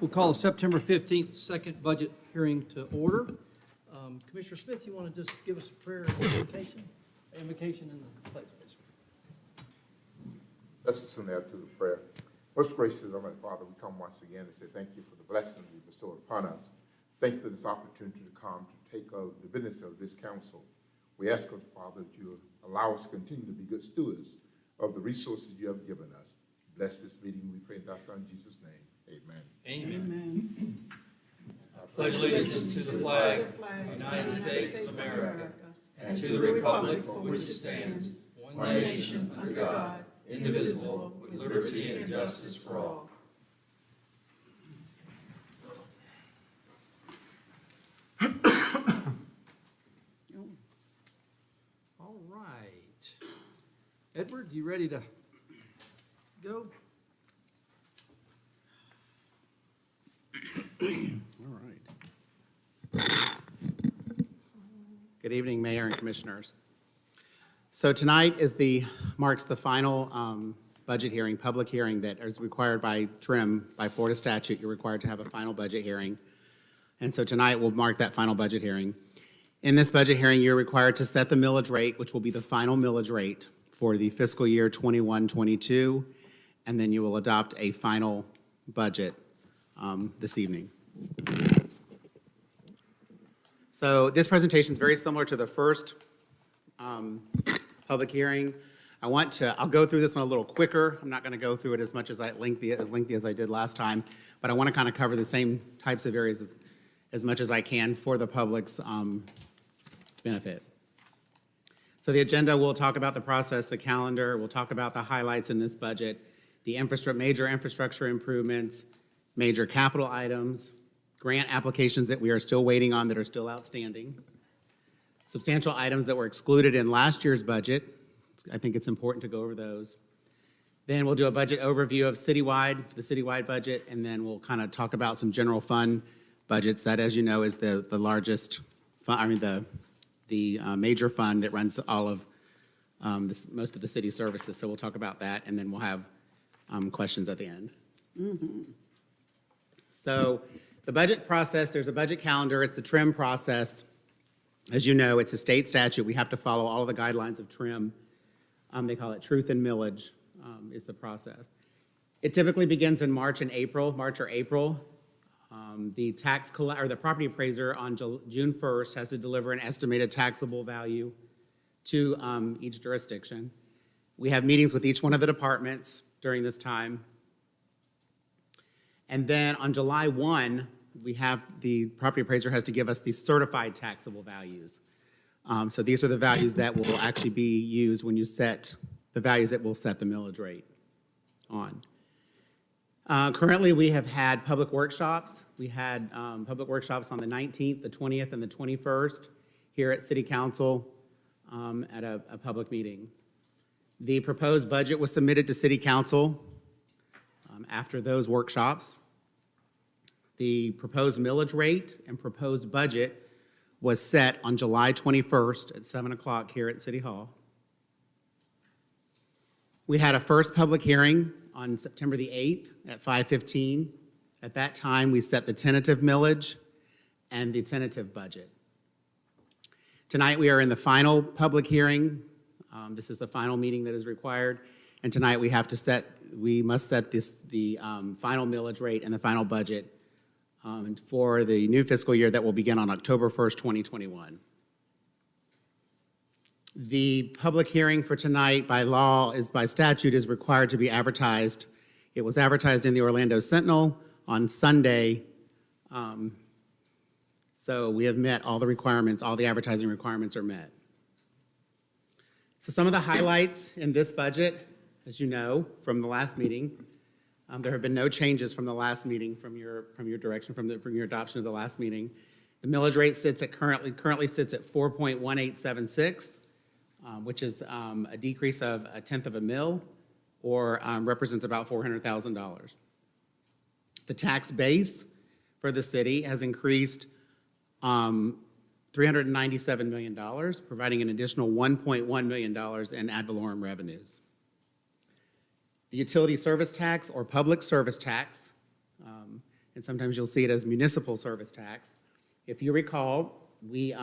We'll call the September 15th second budget hearing to order. Commissioner Smith, you want to just give us a prayer and invocation in the pledge, please? Let's listen now to the prayer. Most gracious Almighty Father, we come once again and say thank you for the blessing you bestowed upon us. Thank you for this opportunity to come to take of the business of this council. We ask, God, Father, that you allow us to continue to be good stewards of the resources you have given us. Bless this meeting, we pray in thy Son, Jesus' name. Amen. Amen. I pledge allegiance to the flag of the United States of America and to the republic for which it stands, one nation under God, indivisible, with liberty and justice for all. All right. Edward, you ready to go? All right. Good evening, Mayor and Commissioners. So tonight marks the final budget hearing, public hearing that is required by TRIM, by Florida statute. You're required to have a final budget hearing. And so tonight will mark that final budget hearing. In this budget hearing, you're required to set the millage rate, which will be the final millage rate for the fiscal year 21-22, and then you will adopt a final budget this evening. So this presentation is very similar to the first public hearing. I'll go through this one a little quicker. I'm not going to go through it as lengthy as I did last time, but I want to kind of cover the same types of areas as much as I can for the public's benefit. So the agenda, we'll talk about the process, the calendar, we'll talk about the highlights in this budget, the major infrastructure improvements, major capital items, grant applications that we are still waiting on that are still outstanding, substantial items that were excluded in last year's budget. I think it's important to go over those. Then we'll do a budget overview of the citywide budget, and then we'll kind of talk about some general fund budgets. That, as you know, is the largest, the major fund that runs all of most of the city services. So we'll talk about that, and then we'll have questions at the end. So the budget process, there's a budget calendar. It's the TRIM process. As you know, it's a state statute. We have to follow all of the guidelines of TRIM. They call it truth and millage is the process. It typically begins in March or April. The property appraiser on June 1st has to deliver an estimated taxable value to each jurisdiction. We have meetings with each one of the departments during this time. And then on July 1, the property appraiser has to give us the certified taxable values. So these are the values that will actually be used when you set the values that will set the millage rate on. Currently, we have had public workshops. We had public workshops on the 19th, the 20th, and the 21st here at City Council at a public meeting. The proposed budget was submitted to City Council after those workshops. The proposed millage rate and proposed budget was set on July 21st at 7 o'clock here at City Hall. We had a first public hearing on September the 8th at 5:15. At that time, we set the tentative millage and the tentative budget. Tonight, we are in the final public hearing. This is the final meeting that is required. And tonight, we must set the final millage rate and the final budget for the new fiscal year that will begin on October 1st, 2021. The public hearing for tonight by statute is required to be advertised. It was advertised in the Orlando Sentinel on Sunday. So we have met all the requirements, all the advertising requirements are met. So some of the highlights in this budget, as you know, from the last meeting, there have been no changes from the last meeting, from your direction, from your adoption of the last meeting. The millage rate currently sits at 4.1876, which is a decrease of 1/10 of a mil, or represents about $400,000. The tax base for the city has increased $397 million, providing an additional $1.1 million in ad valorem revenues. The utility service tax or public service tax and sometimes you'll see it as municipal service tax. If you recall, we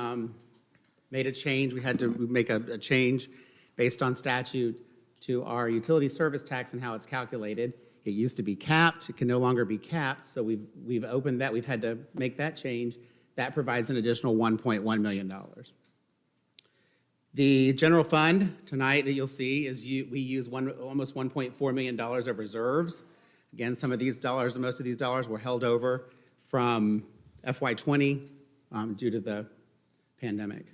made a change. We had to make a change based on statute to our utility service tax and how it's calculated. It used to be capped. It can no longer be capped, so we've opened that. We've had to make that change. That provides an additional $1.1 million. The general fund tonight that you'll see is we use almost $1.4 million of reserves. Again, some of these dollars, most of these dollars were held over from FY20 due to the pandemic.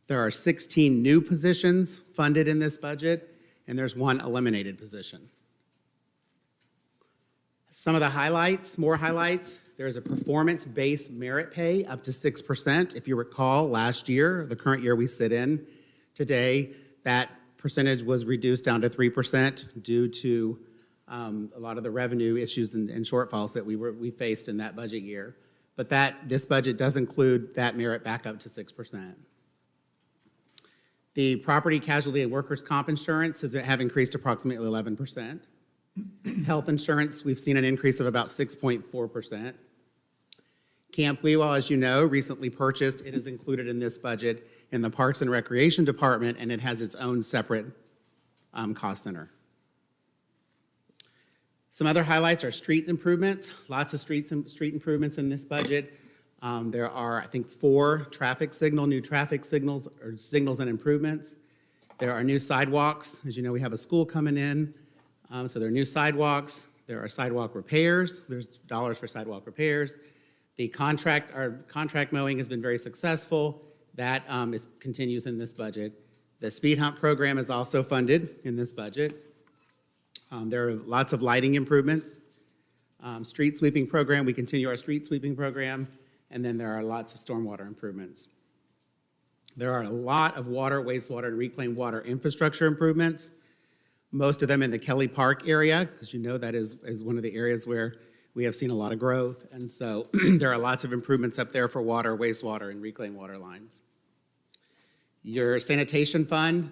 There are 16 new positions funded in this budget, and there's one eliminated position. Some of the highlights, more highlights, there's a performance-based merit pay up to 6%. If you recall, last year, the current year we sit in today, that percentage was reduced down to 3% due to a lot of the revenue issues and shortfalls that we faced in that budget year. But this budget does include that merit back up to 6%. The property, casualty, and workers' comp insurance have increased approximately 11%. Health insurance, we've seen an increase of about 6.4%. Camp Weewa, as you know, recently purchased. It is included in this budget in the Parks and Recreation Department, and it has its own separate cost center. Some other highlights are street improvements. Lots of street improvements in this budget. There are, I think, 4 new traffic signals or signals and improvements. There are new sidewalks. As you know, we have a school coming in. So there are new sidewalks. There are sidewalk repairs. There's dollars for sidewalk repairs. Our contract mowing has been very successful. That continues in this budget. The speed hump program is also funded in this budget. There are lots of lighting improvements. Street sweeping program, we continue our street sweeping program. And then there are lots of stormwater improvements. There are a lot of water, wastewater, and reclaimed water infrastructure improvements. Most of them in the Kelly Park area, because you know that is one of the areas where we have seen a lot of growth. And so there are lots of improvements up there for water, wastewater, and reclaimed water lines. Your sanitation fund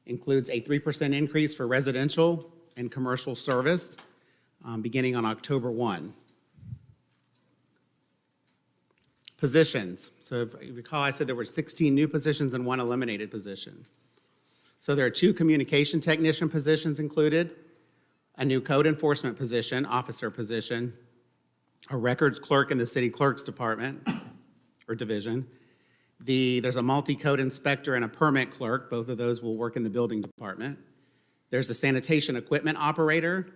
includes a 3% increase for residential and commercial service beginning on October 1. Positions. So if you recall, I said there were 16 new positions and 1 eliminated position. So there are 2 communication technician positions included, a new code enforcement position, officer position, a records clerk in the city clerk's department or division. There's a multi-code inspector and a permit clerk. Both of those will work in the building department. There's a sanitation equipment operator,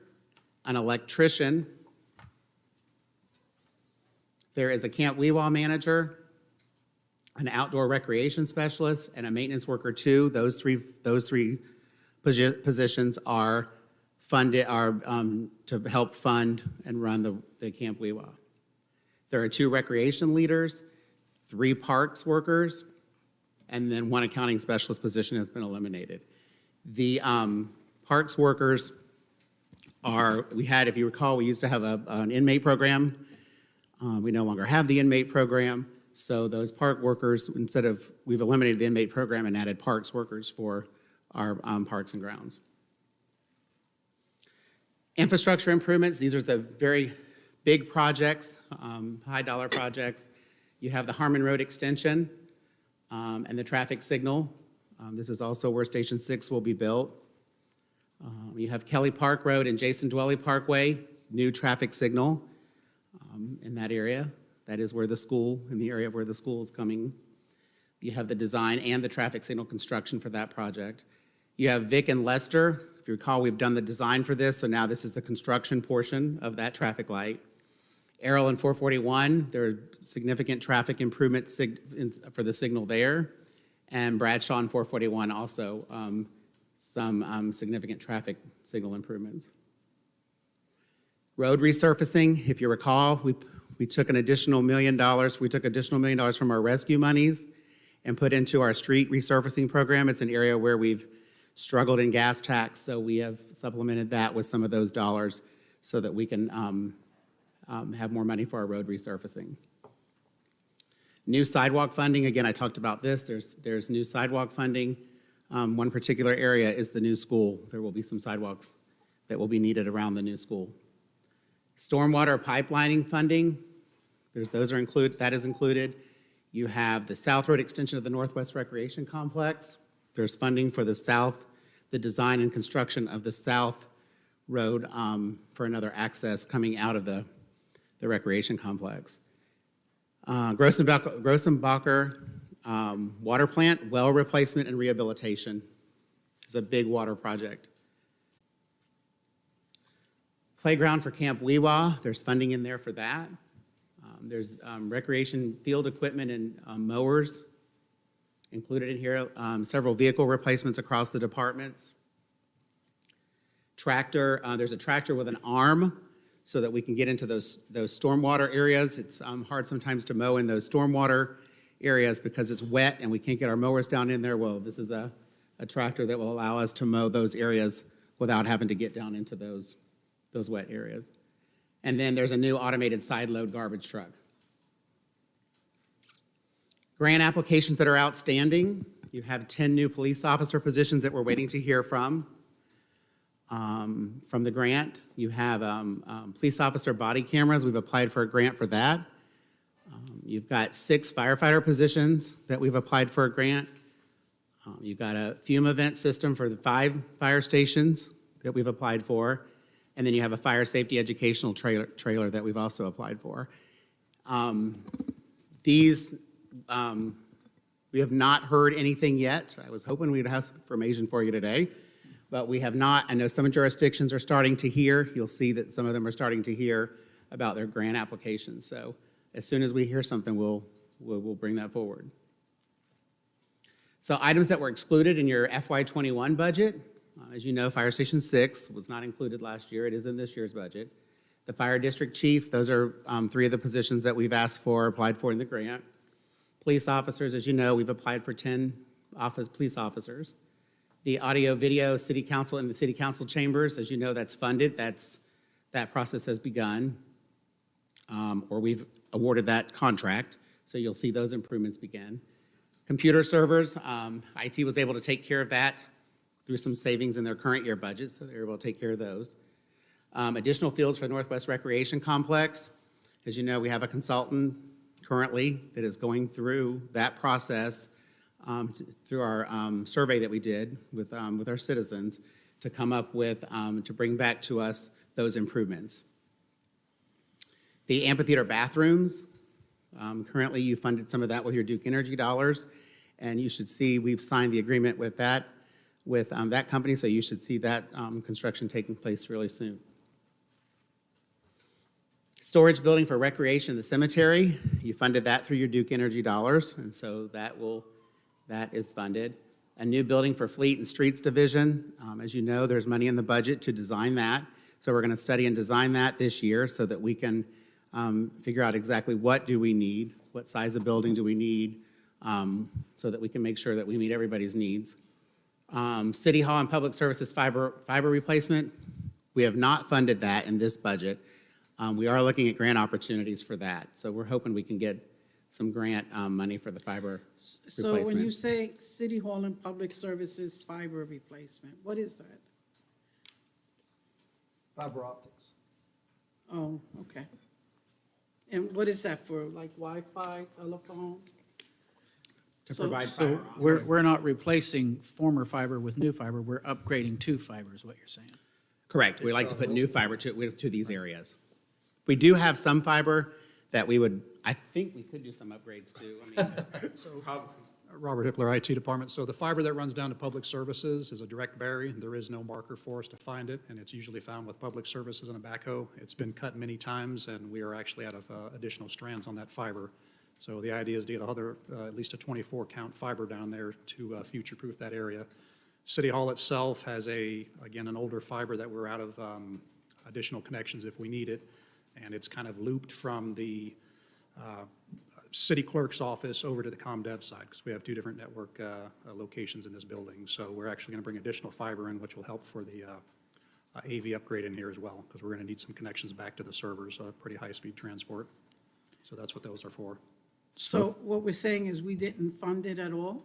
an electrician. There is a Camp Weewa manager, an outdoor recreation specialist, and a maintenance worker 2. Those three positions are funded to help fund and run the Camp Weewa. There are 2 recreation leaders, 3 parks workers, and then 1 accounting specialist position has been eliminated. The parks workers if you recall, we used to have an inmate program. We no longer have the inmate program. So those park workers, we've eliminated the inmate program and added parks workers for our parks and grounds. Infrastructure improvements, these are the very big projects, high dollar projects. You have the Harmon Road extension and the traffic signal. This is also where Station 6 will be built. You have Kelly Park Road and Jason Dwelly Parkway, new traffic signal in that area. That is in the area where the school is coming. You have the design and the traffic signal construction for that project. You have Vic and Lester. If you recall, we've done the design for this, so now this is the construction portion of that traffic light. Errol and 441, there are significant traffic improvements for the signal there. And Bradshaw and 441 also some significant traffic signal improvements. Road resurfacing, if you recall, we took an additional $1 million. We took additional $1 million from our rescue monies and put into our street resurfacing program. It's an area where we've struggled in gas tax, so we have supplemented that with some of those dollars so that we can have more money for our road resurfacing. New sidewalk funding, again, I talked about this. There's new sidewalk funding. One particular area is the new school. There will be some sidewalks that will be needed around the new school. Stormwater pipelining funding, that is included. You have the South Road extension of the Northwest Recreation Complex. There's funding for the design and construction of the South Road for another access coming out of the recreation complex. Grossenbacher water plant, well replacement and rehabilitation is a big water project. Playground for Camp Weewa, there's funding in there for that. There's recreation field equipment and mowers included in here. Several vehicle replacements across the departments. Tractor, there's a tractor with an arm so that we can get into those stormwater areas. It's hard sometimes to mow in those stormwater areas because it's wet and we can't get our mowers down in there. Well, this is a tractor that will allow us to mow those areas without having to get down into those wet areas. And then there's a new automated side load garbage truck. Grant applications that are outstanding. You have 10 new police officer positions that we're waiting to hear from the grant. You have police officer body cameras. We've applied for a grant for that. You've got 6 firefighter positions that we've applied for a grant. You've got a fume event system for the 5 fire stations that we've applied for. And then you have a fire safety educational trailer that we've also applied for. We have not heard anything yet. I was hoping we'd have some information for you today, but we have not. I know some jurisdictions are starting to hear. You'll see that some of them are starting to hear about their grant applications. So as soon as we hear something, we'll bring that forward. So items that were excluded in your FY21 budget. As you know, Fire Station 6 was not included last year. It is in this year's budget. The Fire District Chief, those are 3 of the positions that we've applied for in the grant. Police officers, as you know, we've applied for 10 police officers. The audio video city council and the city council chambers, as you know, that's funded. That process has begun, or we've awarded that contract. So you'll see those improvements begin. Computer servers, IT was able to take care of that through some savings in their current year budget, so they're able to take care of those. Additional fields for Northwest Recreation Complex. As you know, we have a consultant currently that is going through that process through our survey that we did with our citizens to come up with, to bring back to us those improvements. The amphitheater bathrooms, currently you funded some of that with your Duke Energy dollars, and you should see we've signed the agreement with that company, so you should see that construction taking place really soon. Storage building for recreation, the cemetery, you funded that through your Duke Energy dollars, and so that is funded. A new building for Fleet and Streets Division. As you know, there's money in the budget to design that, so we're going to study and design that this year so that we can figure out exactly what do we need, what size of building do we need, so that we can make sure that we meet everybody's needs. City Hall and Public Services fiber replacement, we have not funded that in this budget. We are looking at grant opportunities for that, so we're hoping we can get some grant money for the fiber replacement. So when you say City Hall and Public Services fiber replacement, what is that? Fiber optics. Oh, okay. And what is that for, like Wi-Fi, telephone? To So- provide So fiber. we're not replacing former fiber with new fiber, we're upgrading to fiber is what you're saying. Correct. We like to put new fiber to these areas. We do have some fiber that I think we could do some upgrades to. I mean, Robert Hippler, IT Department. So the fiber that runs down to Public Services is a direct bury. There is no marker for us to find it, and it's usually found with Public Services and a backhoe. It's been cut many times, and we are actually out of additional strands on that fiber. So the idea is to get at least a 24 count fiber down there to future-proof that area. City Hall itself has again, an older fiber that we're out of additional connections if we need it. And it's kind of looped from the city clerk's office over to the ComDev side, because we have 2 different network locations in this building. So we're actually going to bring additional fiber in, which will help for the AV upgrade in here as well, because we're going to need some connections back to the servers, pretty high-speed transport. So that's what those are for. So what we're saying is we didn't fund it at all?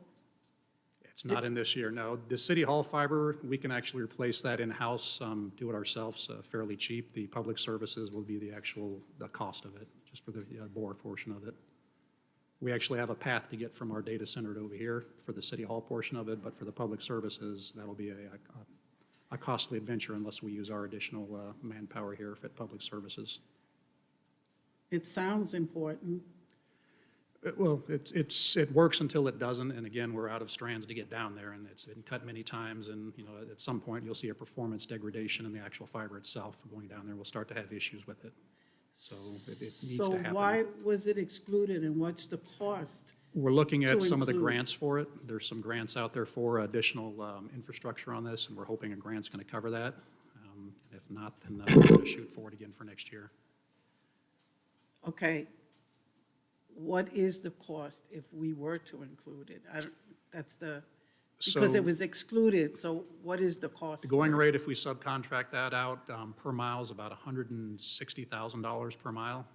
It's not in this year, no. The City Hall fiber, we can actually replace that in-house, do it ourselves fairly cheap. The public services will be the cost of it, just for the bore portion of it. We actually have a path to get from our data center to over here for the City Hall portion of it, but for the public services, that'll be a costly adventure unless we use our additional manpower here at public services. It sounds important. Well, it works until it doesn't, and again, we're out of strands to get down there, and it's been cut many times, and, you know, at some point, you'll see a performance degradation in the actual fiber itself going down there. We'll start to have issues with it. So it needs So to happen. why was it excluded and what's the cost? We're looking to at some of the include? grants for it. There's some grants out there for additional infrastructure on this, and we're hoping a grant's going to cover that. If not, then we're going to shoot for it again for next year. Okay. What is the cost if we were to include it? That's because So- it was excluded, so what is the cost? The going for it? rate, if we subcontract that out, per mile is about $160,000 per mile.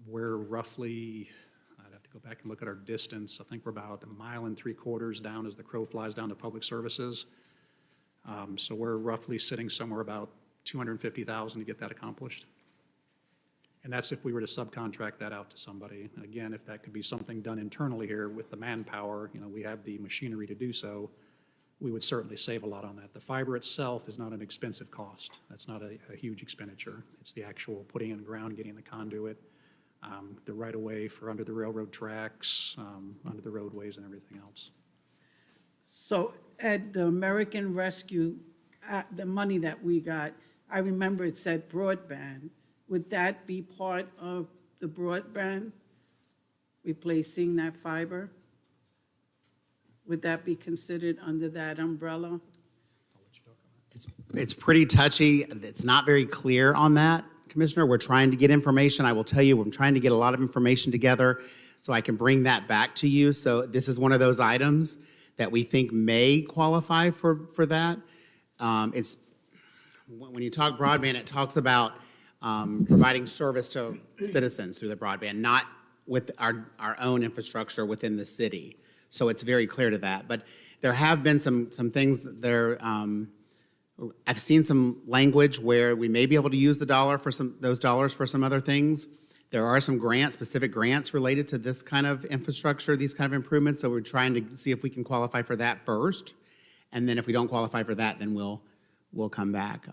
We're roughly, I'd have to go back and look at our distance. I think we're about 1.75 miles down as the crow flies down to public services. So we're roughly sitting somewhere about $250,000 to get that accomplished. And that's if we were to subcontract that out to somebody. Again, if that could be something done internally here with the manpower, you know, we have the machinery to do so, we would certainly save a lot on that. The fiber itself is not an expensive cost. That's not a huge expenditure. It's the actual putting in the ground, getting the conduit, the right-of-way for under the railroad tracks, under the roadways and everything else. So at the American Rescue, the money that we got, I remember it said broadband. Would that be part of the broadband, replacing that fiber? Would that be considered under that umbrella? It's pretty touchy. It's not very clear on that, Commissioner. We're trying to get information. I will tell you, I'm trying to get a lot of information together so I can bring that back to you. So this is one of those items that we think may qualify for that. It's, when you talk broadband, it talks about providing service to citizens through the broadband, not with our own infrastructure within the city. So it's very clear to that. But there have been some things there. I've seen some language where we may be able to use those dollars for some other things. There are some grants, specific grants related to this kind of infrastructure, these kind of improvements. So we're trying to see if we can qualify for that first. And then if we don't qualify for that, then we'll come back.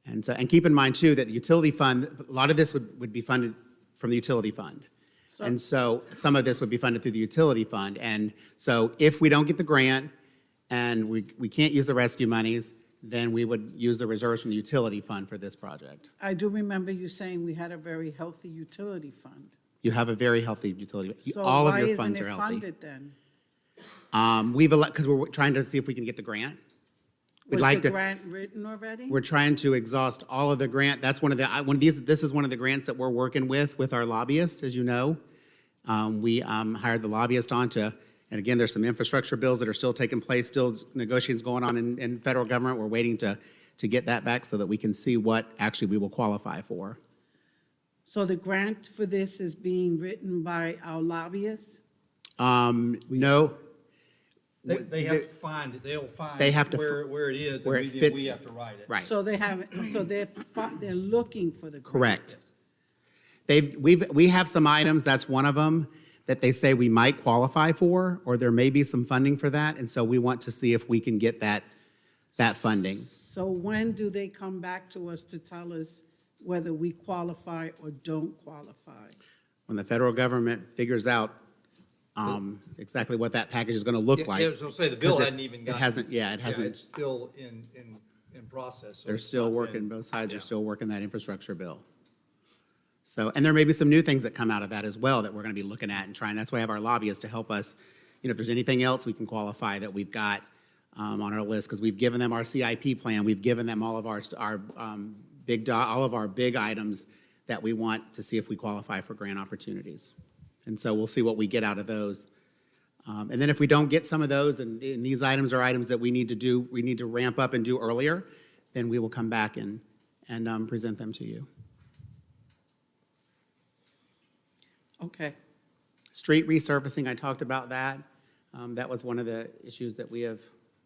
And keep in mind too, that the utility fund, a lot of this would be funded from the utility fund. And so some of this would be funded through the utility fund. And so if we don't get the grant and we can't use the rescue monies, then we would use the reserves from the utility fund for this project. I do remember you saying we had a very healthy utility fund. You have a very healthy utility. So All of why your isn't funds it are healthy. funded then? Because we're trying to see if we can get the grant. We'd Was like the to. grant written already? We're trying to exhaust all of the grant. That's this is one of the grants that we're working with our lobbyist, as you know. We hired the lobbyist on to, and again, there's some infrastructure bills that are still taking place, still negotiations going on in federal government. We're waiting to get that back so that we can see what actually we will qualify for. So the grant for this is being written by our lobbyists? No, They have to find it, they'll find They have to where it is, and where it then fits. we have to write it. right. So they haven't, so they're looking for the grant. Correct. We have some items, that's one of them, that they say we might qualify for, or there may be some funding for that, and so we want to see if we can get that funding. So when do they come back to us to tell us whether we qualify or don't qualify? When the federal government figures out exactly what that package is going to look like. Yeah, so say the bill 'Cause hadn't even gotten. It hasn't, yeah, it Yeah, hasn't. it's still in process. so They're it's still not working, been- both sides yeah. are still working that infrastructure bill. So, and there may be some new things that come out of that as well that we're going to be looking at and trying. That's why I have our lobbyists to help us. You know, if there's anything else we can qualify that we've got on our list, because we've given them our CIP plan, we've given them all of our all of our big items that we want to see if we qualify for grant opportunities. And so we'll see what we get out of those. And then if we don't get some of those, and these items are items that we need to ramp up and do earlier, then we will come back and present them to you. Okay. Street resurfacing, I talked about that. That was one of the issues that we've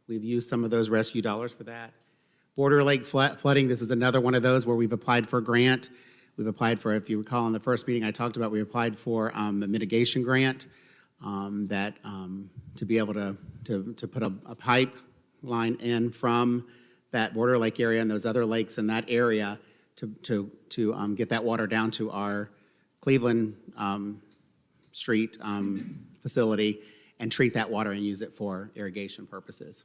used some of those rescue dollars for that. Border Lake flooding, this is another one of those where we've applied for a grant. We've applied for, if you recall in the first meeting I talked about, we applied for a mitigation grant to be able to put a pipeline in from that Border Lake area and those other lakes in that area to get that water down to our Cleveland Street facility and treat that water and use it for irrigation purposes.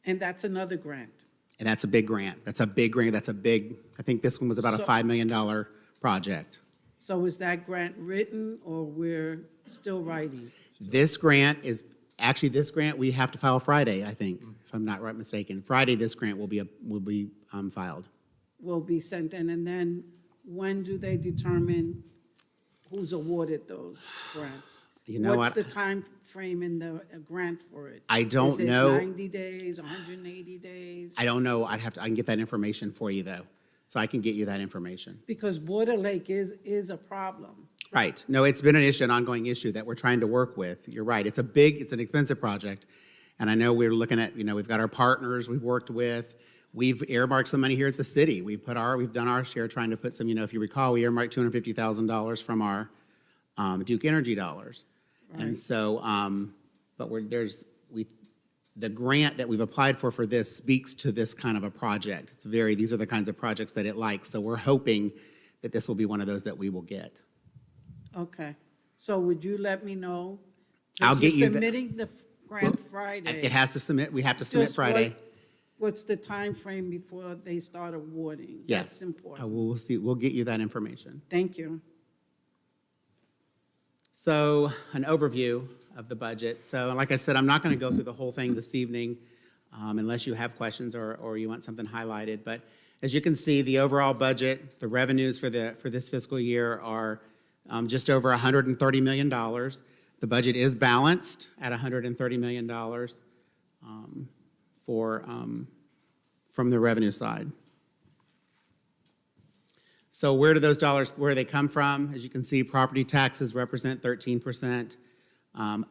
And that's another grant. And that's a big grant. That's a big grant. I think this one was about a So- $5 million project. So is that grant written, or we're still writing? This grant, we have to file Friday, I think, if I'm not mistaken. Friday, this grant will be filed. Will be sent in, and then when do they determine who's awarded those grants? You know What's what? the time frame in the grant for it? I don't Is it know. 90 days, 180 days? I don't know. I can get that information for you, though. So I can get you that information. Because Border Lake is a problem. Right. No, it's been an issue, an ongoing issue that we're trying to work with. You're right. It's an expensive project. And I know we're looking at, we've got our partners we've worked with. We've earmarked some money here at the city. We've done our share trying to put some, if you recall, we earmarked $250,000 from our Duke Energy dollars. And Right. so, but the grant that we've applied for this speaks to this kind of a project. These are the kinds of projects that it likes. So we're hoping that this will be one of those that we will get. Okay. So would you let me know? I'll get you the- Submitting the grant Friday. It has to submit, we have to submit Just Friday. What's the time frame before they start awarding? Yes. That's important. We'll see, we'll get you that information. Thank you. So, an overview of the budget. So, like I said, I'm not going to go through the whole thing this evening unless you have questions or you want something highlighted. But as you can see, the overall budget, the revenues for this fiscal year are just over $130 million. The budget is balanced at $130 million from the revenue side. So where do those dollars, where do they come from? As you can see, property taxes represent 13%.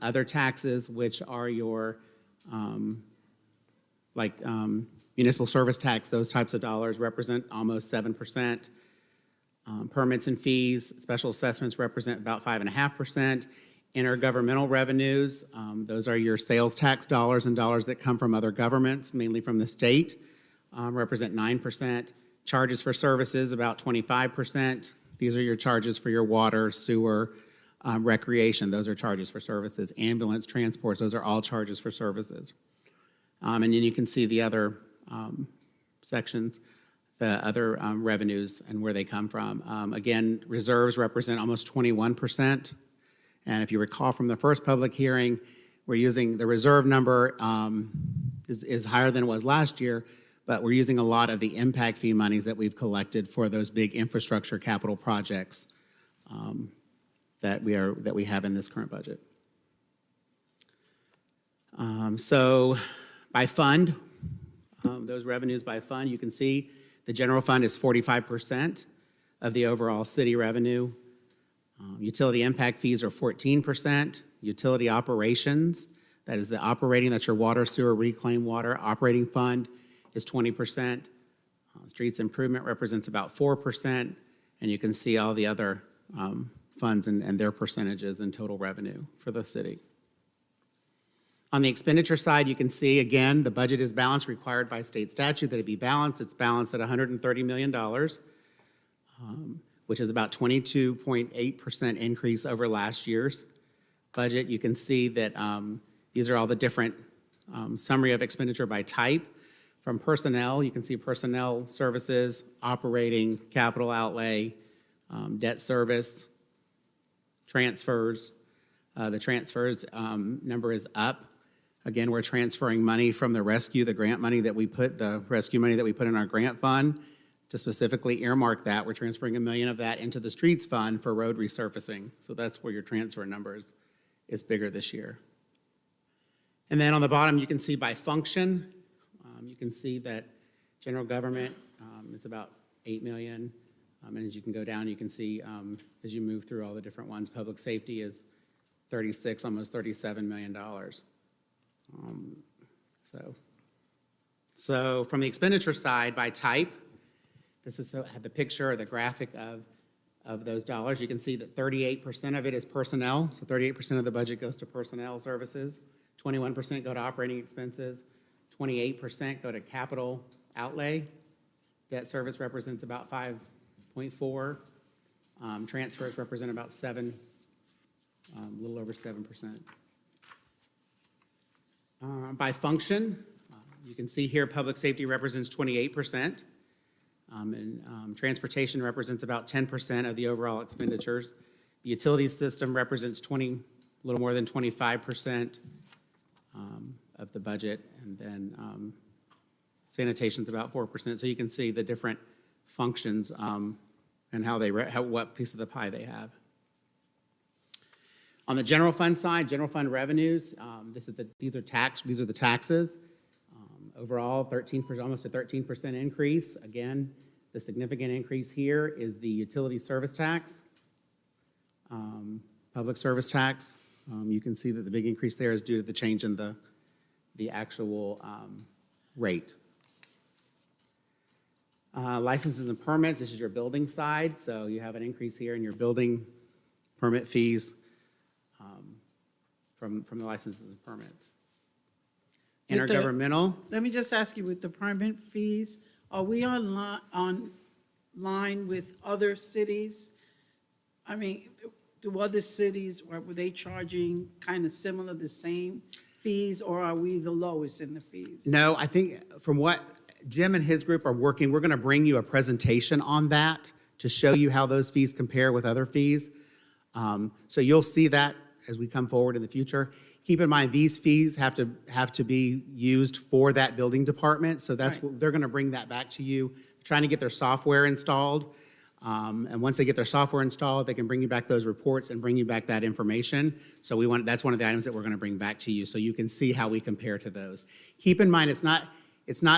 Other taxes, which are your, municipal service tax, those types of dollars represent almost 7%. Permits and fees, special assessments represent about 5.5%. Intergovernmental revenues, those are your sales tax dollars and dollars that come from other governments, mainly from the state, represent 9%. Charges for services, about 25%. These are your charges for your water, sewer, recreation. Those are charges for services. Ambulance transports, those are all charges for services. And then you can see the other sections, the other revenues and where they come from. Again, reserves represent almost 21%. And if you recall from the first public hearing, we're using the reserve number is higher than it was last year, but we're using a lot of the impact fee monies that we've collected for those big infrastructure capital projects that we have in this current budget. So by fund, those revenues by fund, you can see the general fund is 45% of the overall city revenue. Utility impact fees are 14%. Utility operations, that is the operating, that's your water, sewer, reclaimed water operating fund, is 20%. Streets improvement represents about 4%, and you can see all the other funds and their percentages in total revenue for the city. On the expenditure side, you can see, again, the budget is balanced, required by state statute that it be balanced. It's balanced at $130 million, which is about 22.8% increase over last year's budget. You can see that these are all the different summary of expenditure by type. From personnel, you can see personnel services, operating, capital outlay, debt service, transfers. The transfers number is up. Again, we're transferring money from the rescue, the grant money that we put, the rescue money that we put in our grant fund to specifically earmark that. We're transferring $1 million of that into the streets fund for road resurfacing. So that's where your transfer numbers is bigger this year. And then on the bottom, you can see by function, you can see that general government is about $8 million. And as you can go down, you can see as you move through all the different ones, public safety is 36, almost $37 million. So from the expenditure side by type, this is the picture or the graphic of those dollars. You can see that 38% of it is personnel, so 38% of the budget goes to personnel services, 21% go to operating expenses, 28% go to capital outlay. Debt service represents about 5.4. Transfers represent about 7, a little over 7%. By function, you can see here public safety represents 28%, and transportation represents about 10% of the overall expenditures. The utilities system represents a little more than 25% of the budget, and then sanitation's about 4%. So you can see the different functions and what piece of the pie they have. On the general fund side, general fund revenues, these are the taxes. Overall, 13%, almost a 13% increase. Again, the significant increase here is the utility service tax, public service tax. You can see that the big increase there is due to the change in the actual rate. Licenses and permits, this is your building side, so you have an increase here in your building permit fees from the licenses and permits. With the- Intergovernmental, Let me just ask you, with the permit fees, are we on line with other cities? I mean, do other cities, were they charging kind of similar, the same fees, or are we the lowest in the fees? no, I think from what Jim and his group are working, we're going to bring you a presentation on that to show you how those fees compare with other fees. So you'll see that as we come forward in the future. Keep in mind, these fees have to be used for that building department, so that's what they're going to bring that back to you, trying to get their software installed. And once they get their software installed, they can bring you back those reports and bring you back that information. So that's one of the items that we're going to bring back to you, so you can see how we compare to those. Keep in mind, it's not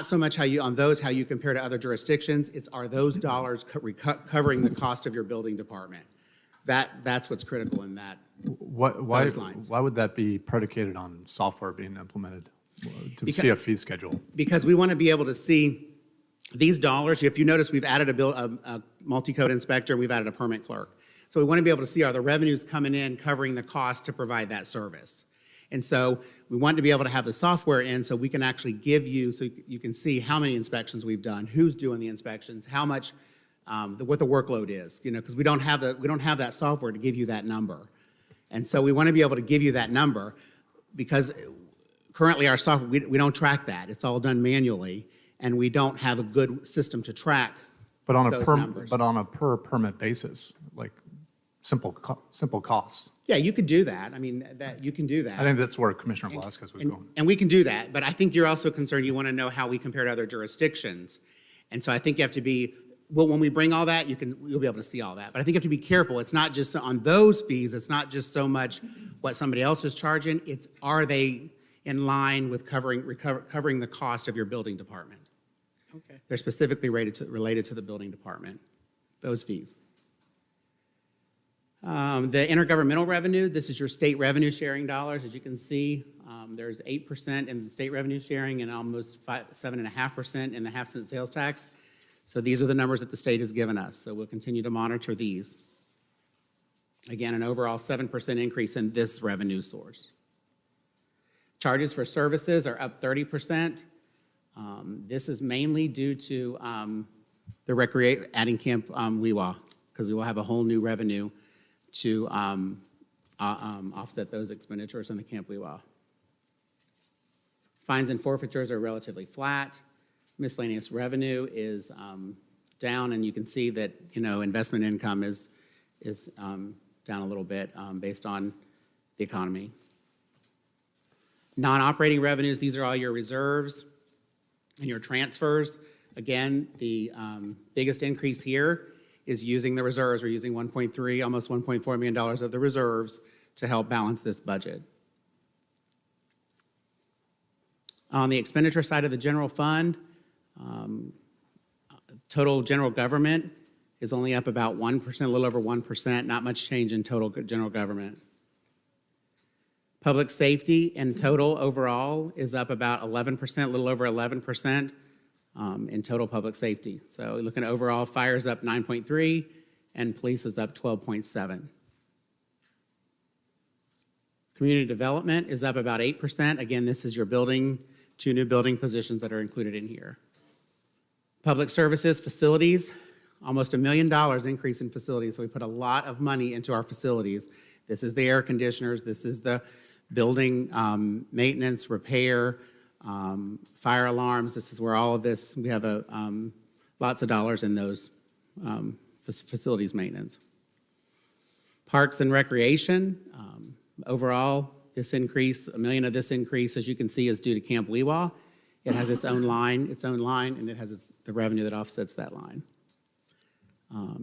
so much how you compare to other jurisdictions. Are those dollars covering the cost of your building department? That's what's critical in that. Those lines. Why would that be predicated on software being implemented to see a fee schedule? Because we want to be able to see these dollars. If you notice, we've added a multi-code inspector, we've added a permit clerk. So we want to be able to see, are the revenues coming in covering the cost to provide that service? And so we want to be able to have the software in so we can actually give you, so you can see how many inspections we've done, who's doing the inspections, how much, what the workload is, because we don't have that software to give you that number. And so we want to be able to give you that number, because currently our software, we don't track that. It's all done manually, and we don't have a good system to track those numbers. But on a per permit basis, like simple costs. Yeah, you could do that. I mean, you can do that. I think that's where Commissioner Velasquez was going. And we can do that, but I think you're also concerned, you want to know how we compare to other jurisdictions. And so I think you have to be, well, when we bring all that, you'll be able to see all that. But I think you have to be careful. It's not just on those fees, it's not just so much what somebody else is charging, it's are they in line with covering the cost of your building department? Okay. They're specifically related to the building department, those fees. The intergovernmental revenue, this is your state revenue sharing dollars. As you can see, there's 8% in the state revenue sharing and almost 7.5% in the half-cent sales tax. So these are the numbers that the state has given us. So we'll continue to monitor these. Again, an overall 7% increase in this revenue source. Charges for services are up 30%. This is mainly due to adding Camp Weewa, because we will have a whole new revenue to offset those expenditures in the Camp Weewa. Fines and forfeitures are relatively flat. Miscellaneous revenue is down, and you can see that, investment income is down a little bit based on the economy. Non-operating revenues, these are all your reserves and your transfers. Again, the biggest increase here is using the reserves. We're using almost $1.4 million of the reserves to help balance this budget. On the expenditure side of the general fund, total general government is only up about 1%, a little over 1%, not much change in total general government. Public safety in total overall is up about 11%, a little over 11% in total public safety. So looking at overall, fire is up 9.3 and police is up 12.7. Community development is up about 8%. Again, this is your building, 2 new building positions that are included in here. Public services, facilities, almost $1 million increase in facilities. So we put a lot of money into our facilities. This is the air conditioners, this is the building maintenance, repair, fire alarms. This is where all of this, we have lots of dollars in those facilities maintenance. Parks and recreation, overall, this increase, $1 million of this increase, as you can see, is due to Camp Weewa. It has its own line, and it has the revenue that offsets that line.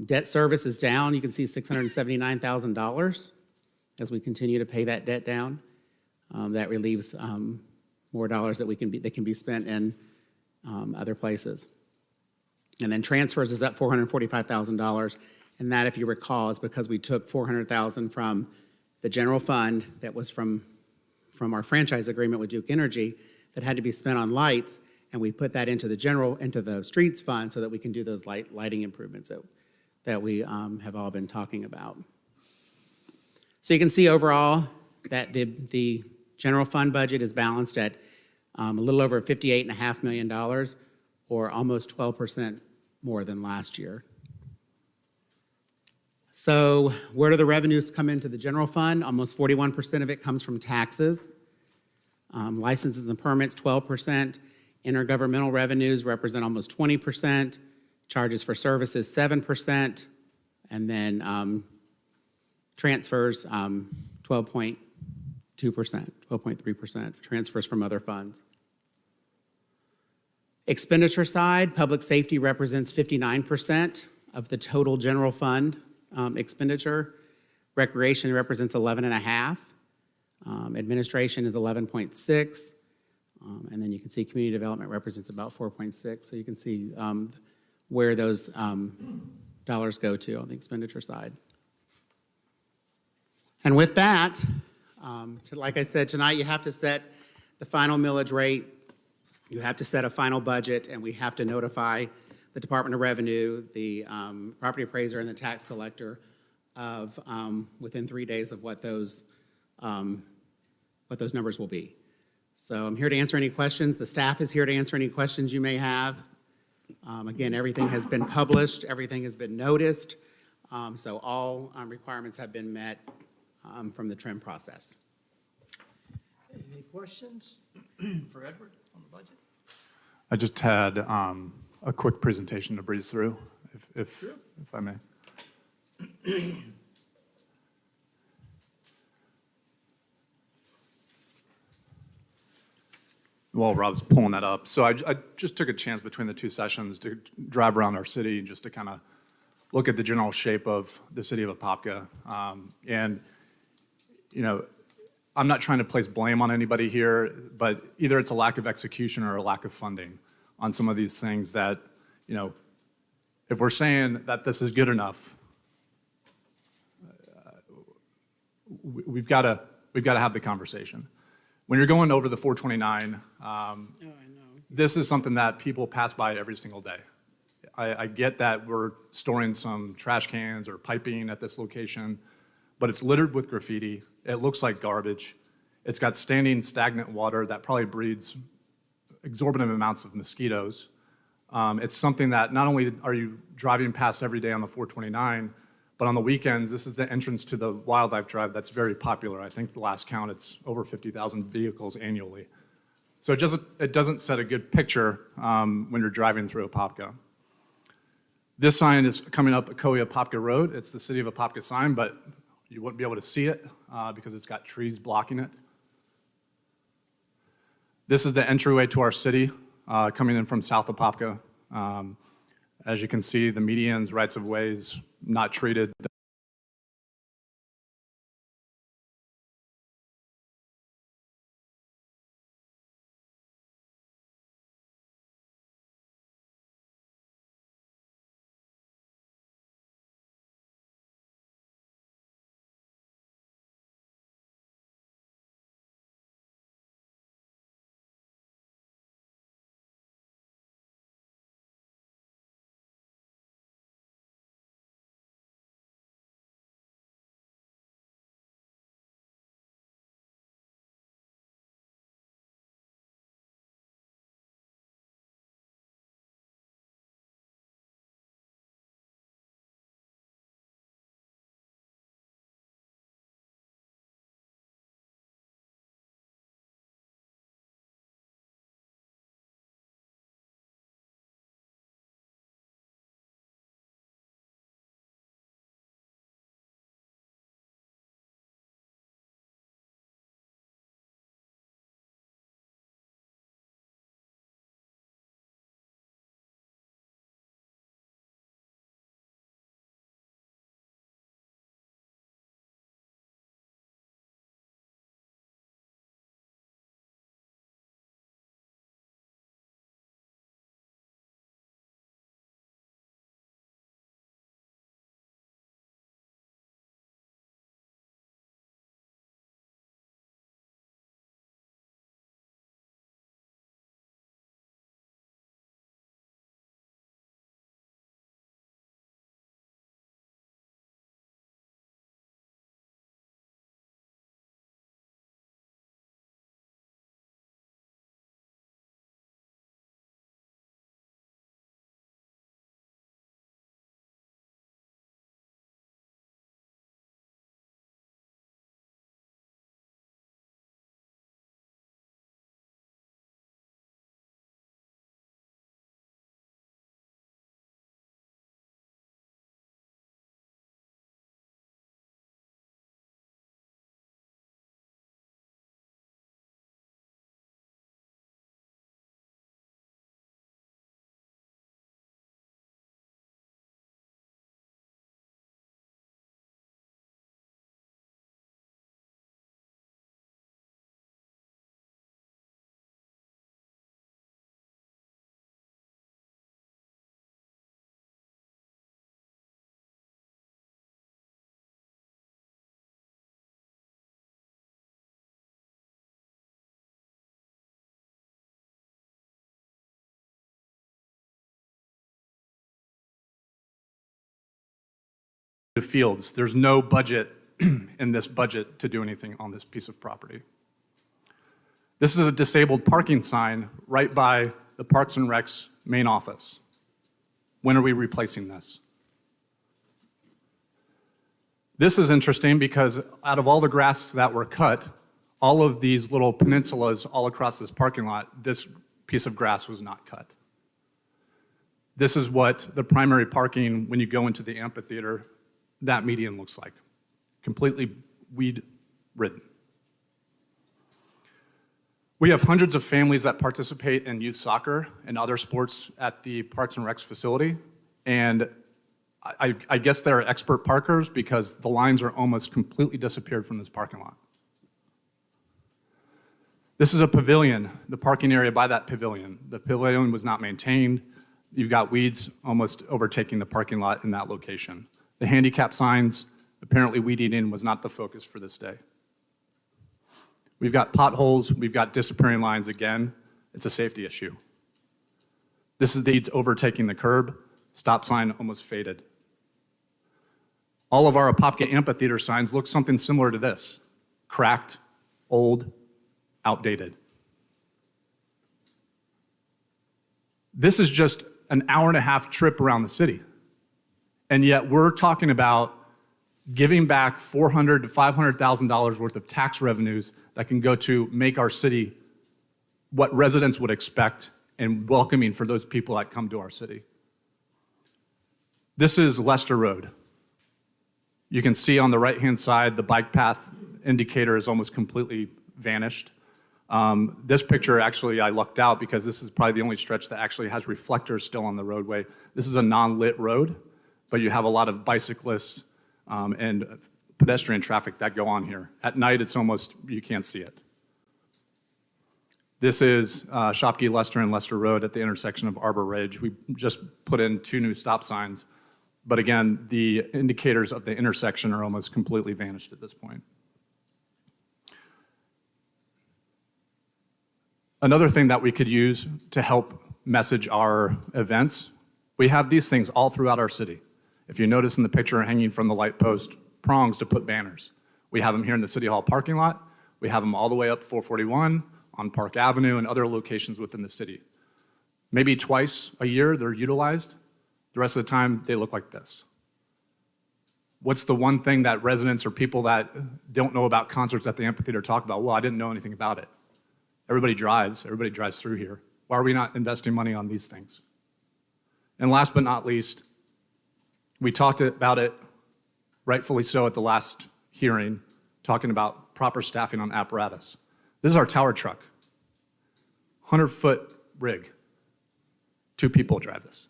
Debt service is down. You can see $679,000 as we continue to pay that debt down. That relieves more dollars that can be spent in other places. And then transfers is up $445,000, and that, if you recall, is because we took $400,000 from the general fund that was from our franchise agreement with Duke Energy that had to be spent on lights, and we put that into the streets fund so that we can do those lighting improvements that we have all been talking about. So you can see overall that the general fund budget is balanced at a little over $58.5 million, or almost 12% more than last year. So where do the revenues come into the general fund? Almost 41% of it comes from taxes. Licenses and permits, 12%. Intergovernmental revenues represent almost 20%. Charges for services, 7%. And then transfers, 12.2%, 12.3%. Transfers from other funds. Expenditure side, public safety represents 59% of the total general fund expenditure. Recreation represents 11.5%. Administration is 11.6%. And then you can see community development represents about 4.6%. So you can see where those dollars go to on the expenditure side. And with that, like I said, tonight you have to set the final millage rate. You have to set a final budget, and we have to notify the Department of Revenue, the property appraiser, and the tax collector of within 3 days of what those numbers will be. So I'm here to answer any questions. The staff is here to answer any questions you may have. Again, everything has been published, everything has been noticed, so all requirements have been met from the trim process. Any questions for Edward on the budget? I just had a quick presentation to breeze through, if I may. While Rob's pulling that up, so I just took a chance between the two sessions to drive around our city and just to kind of look at the general shape of the city of Apopka. And, you know, I'm not trying to place blame on anybody here, but either it's a lack of execution or a lack of funding on some of these things that, you know, if we're saying that this is good enough, we've got to have the conversation. When you're going over the 429, this is something that people pass by every single day. I get that we're storing some trash cans or piping at this location, but it's littered with graffiti. It looks like garbage. It's got standing stagnant water that probably breeds exorbitant amounts of mosquitoes. It's something that not only are you driving past every day on the 429, but on the weekends, this is the entrance to the wildlife drive that's very popular. I think the last count, it's over 50,000 vehicles annually. So it doesn't set a good picture when you're driving through Apopka. This sign is coming up Akoya Apopka Road. It's the City of Apopka sign, but you wouldn't be able to see it because it's got trees blocking it. This is the entryway to our city coming in from South Apopka. As you can see, the medians, rights of ways, not treated. fields. There's no budget in this budget to do anything on this piece of property. This is a disabled parking sign right by the Parks and Rec's main office. When are we replacing this? This is interesting because out of all the grass that were cut, all of these little peninsulas all across this parking lot, this piece of grass was not cut. This is what the primary parking, when you go into the amphitheater, that median looks like. Completely weed-ridden. We have hundreds of families that participate in youth soccer and other sports at the Parks and Recs facility, and I guess they're expert parkers because the lines are almost completely disappeared from this parking lot. This is a pavilion, the parking area by that pavilion. The pavilion was not maintained. You've got weeds almost overtaking the parking lot in that location. The handicap signs, apparently weed eating was not the focus for this day. We've got potholes, we've got disappearing lines again. It's a safety issue. This is the weeds overtaking the curb. Stop sign almost faded. All of our Apopka amphitheater signs look something similar to this. Cracked, old, outdated. This is just an hour-and-a-half trip around the city. And yet we're talking about giving back $400,000 to $500,000 worth of tax revenues that can go to make our city what residents would expect and welcoming for those people that come to our city. This is Lester Road. You can see on the right-hand side, the bike path indicator is almost completely vanished. This picture, actually, I lucked out because this is probably the only stretch that actually has reflectors still on the roadway. This is a non-lit road, but you have a lot of bicyclists and pedestrian traffic that go on here. At night, it's almost, you can't see it. This is Shopkey Lester and Lester Road at the intersection of Arbor Ridge. We just put in 2 new stop signs, but again, the indicators of the intersection are almost completely vanished at this point. Another thing that we could use to help message our events, we have these things all throughout our city. If you notice in the picture hanging from the light post, prongs to put banners. We have them here in the City Hall parking lot. We have them all the way up 441, on Park Avenue, and other locations within the city. Maybe twice a year they're utilized. The rest of the time, they look like this. What's the one thing that residents or people that don't know about concerts at the amphitheater talk about? Well, I didn't know anything about it. Everybody drives through here. Why are we not investing money on these things? And last but not least, we talked about it, rightfully so, at the last hearing, talking about proper staffing on apparatus. This is our tower truck, 100-foot rig. 2 people drive this.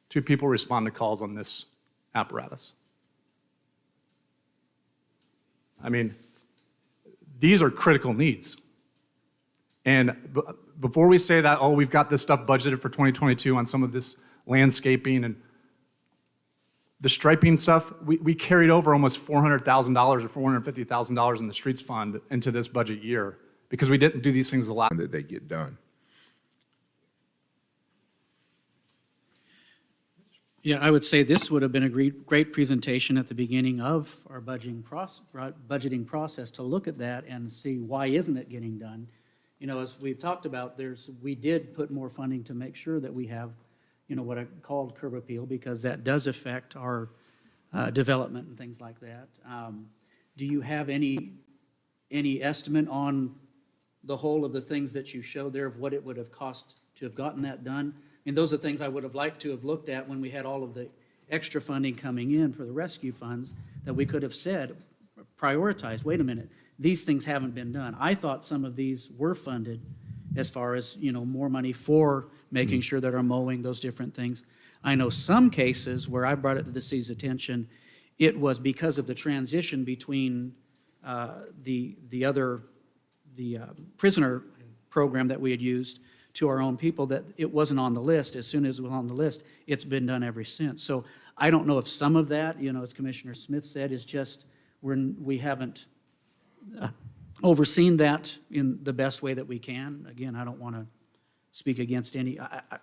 2 people respond to calls on this apparatus. I mean, these are critical needs. And before we say that, oh, we've got this stuff budgeted for 2022 on some of this landscaping and the striping stuff, we carried over almost $400,000 or $450,000 in the streets fund into this budget year because we didn't do these things a lot. That they get done. Yeah, I would say this would have been a great presentation at the beginning of our budgeting process to look at that and see why isn't it getting done. You know, as we've talked about, we did put more funding to make sure that we have, you know, what I called curb appeal, because that does affect our development and things like that. Do you have any estimate on the whole of the things that you showed there of what it would have cost to have gotten that done? I mean, those are things I would have liked to have looked at when we had all of the extra funding coming in for the rescue funds, that we could have said, prioritized, wait a minute, these things haven't been done. I thought some of these were funded as far as, you know, more money for making sure that our mowing, those different things. I know some cases where I brought it to the city's attention, it was because of the transition between the prisoner program that we had used to our own people, that it wasn't on the list. As soon as it was on the list, it's been done ever since. So I don't know if some of that, you know, as Commissioner Smith said, is just we haven't overseen that in the best way that we can. Again, I don't want to speak against any, I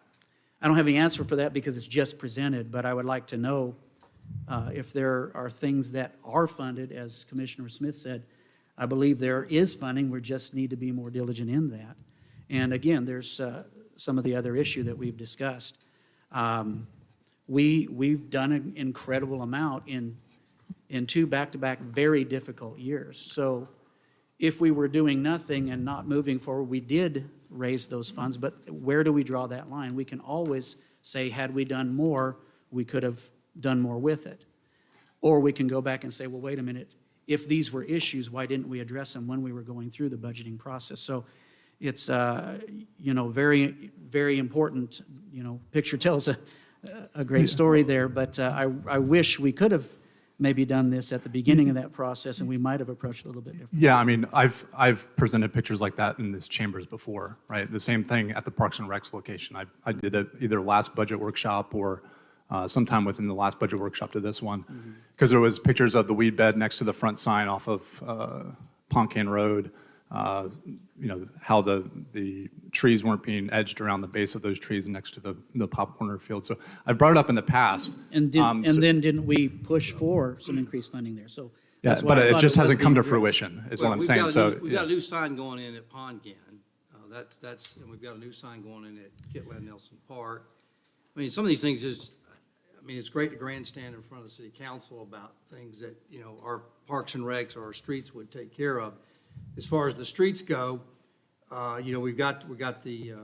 don't have any answer for that because it's just presented, but I would like to know, If there are things that are funded, as Commissioner Smith said, I believe there is funding, we just need to be more diligent in that. And again, there's some of the other issue that we've discussed. We've done an incredible amount in two back-to-back very difficult years. So if we were doing nothing and not moving forward, we did raise those funds, but where do we draw that line? We can always say, had we done more, we could have done more with it. Or we can go back and say, well, wait a minute, if these were issues, why didn't we address them when we were going through the budgeting process? So it's, very, very important, picture tells a great story there, but I wish we could have maybe done this at the beginning of that process, and we might have approached it a little bit differently. Yeah, I mean, I've presented pictures like that in this chambers before, right? The same thing at the Parks and Recs location. I did it either last budget workshop or sometime within the last budget workshop to this one, because there was pictures of the weed bed next to the front sign off of Poncan Road. How the trees weren't being edged around the base of those trees next to the Pop Warner field. So I've brought it up in the past. And then didn't we push for some increased funding there? So Yeah, that's why but I it thought just was hasn't come to being addressed. fruition, is what Well, I'm we've saying. got a So, new- We've yeah. got a new sign going in at Poncan. And we've got a new sign going in at Kitland Nelson Park. I mean, some of these things it's great to grandstand in front of the city council about things that, our parks and recs or our streets would take care of. As far as the streets go, we've got the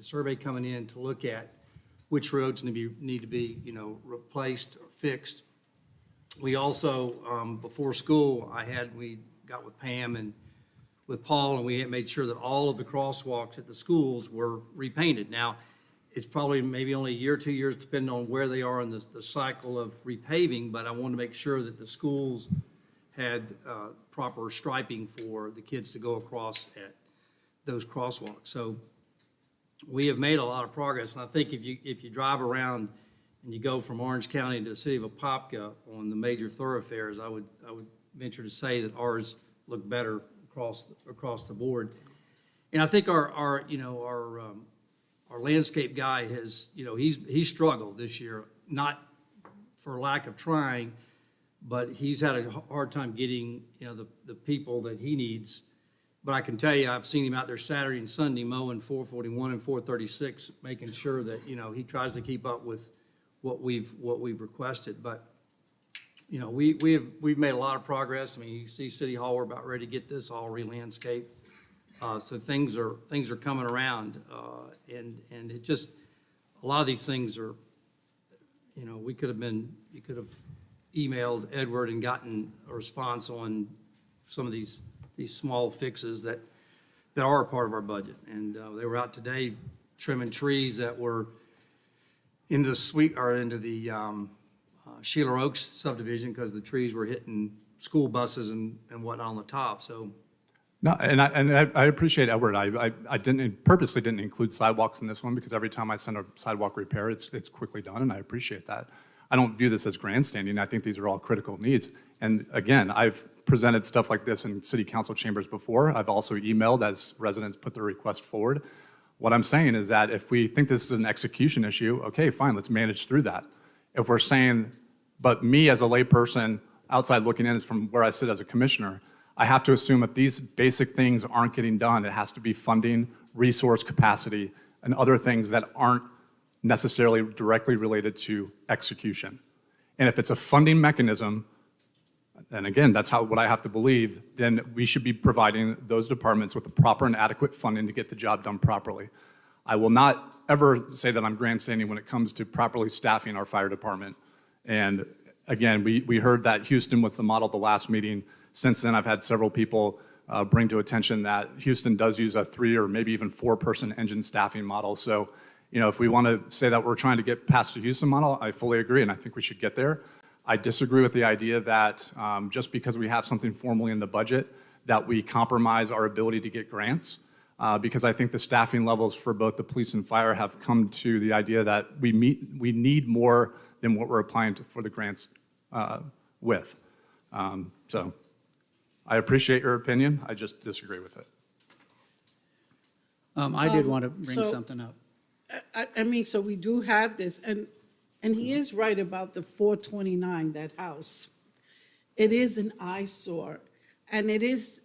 survey coming in to look at which roads need to be, replaced or fixed. We also, before school, we got with Pam and with Paul, and we had made sure that all of the crosswalks at the schools were repainted. Now, it's probably maybe only a year, 2 years, depending on where they are in the cycle of repaving, but I want to make sure that the schools had proper striping for the kids to go across at those crosswalks. So we have made a lot of progress, and I think if you drive around and you go from Orange County to the city of Apopka on the major thoroughfares, I would venture to say that ours look better across the board. And I think our landscape guy has, he's struggled this year, not for lack of trying, but he's had a hard time getting, the people that he needs. But I can tell you, I've seen him out there Saturday and Sunday mowing 441 and 436, making sure that, he tries to keep up with what we've requested. But, we've made a lot of progress. I mean, you see City Hall, we're about ready to get this all re-landscaped. So things are coming around, and it just, a lot of these things are, you could have emailed Edward and gotten a response on some of these small fixes that are a part of our budget. And they were out today trimming trees that were into the Sheila Oaks subdivision because the trees were hitting school buses and whatnot on the top. So No, and I appreciate Edward. I purposely didn't include sidewalks in this one because every time I send a sidewalk repair, it's quickly done, and I appreciate that. I don't view this as grandstanding. I think these are all critical needs. And again, I've presented stuff like this in city council chambers before. I've also emailed as residents put their request forward. What I'm saying is that if we think this is an execution issue, okay, fine, let's manage through that. If we're saying, but me as a layperson outside looking in from where I sit as a commissioner, I have to assume if these basic things aren't getting done, it has to be funding, resource capacity, and other things that aren't necessarily directly related to execution. And if it's a funding mechanism, and again, that's what I have to believe, then we should be providing those departments with the proper and adequate funding to get the job done properly. I will not ever say that I'm grandstanding when it comes to properly staffing our fire department. And again, we heard that Houston was the model at the last meeting. Since then, I've had several people bring to attention that Houston does use a 3 or maybe even 4-person engine staffing model. So, if we want to say that we're trying to get past the Houston model, I fully agree, and I think we should get there. I disagree with the idea that just because we have something formally in the budget, that we compromise our ability to get grants, because I think the staffing levels for both the police and fire have come to the idea that we need more than what we're applying for the grants with. So I appreciate your opinion. I just disagree with it. I did want to bring so- something up. I mean, so we do have this, and And he is right about the 429, that house. It is an eyesore. And it is,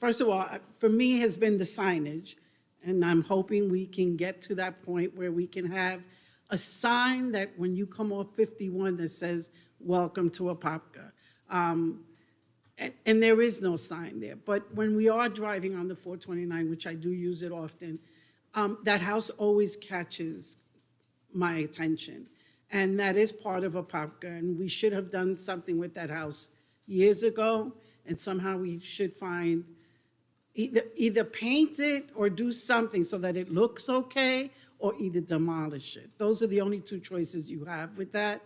first of all, for me, has been the signage. And I'm hoping we can get to that point where we can have a sign that when you come off 51 that says, "Welcome to Apopka." And there is no sign there. But when we are driving on the 429, which I do use it often, that house always catches my attention. And that is part of Apopka, and we should have done something with that house years ago, and somehow we should find, either paint it or do something so that it looks okay, or either demolish it. Those are the only two choices you have with that.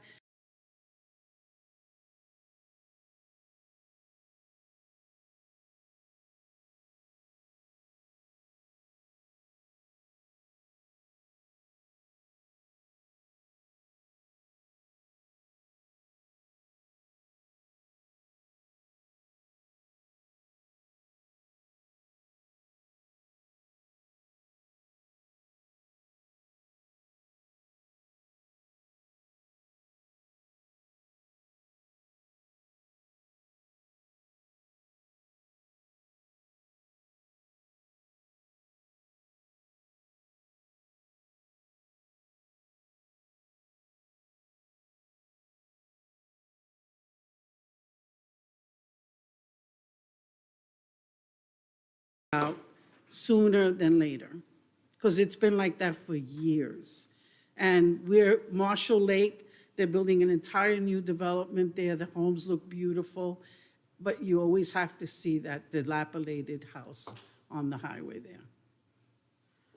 Out sooner than later, because it's been like that for years. And we're Marshall Lake, they're building an entire new development there. The homes look beautiful, but you always have to see that dilapidated house on the highway there.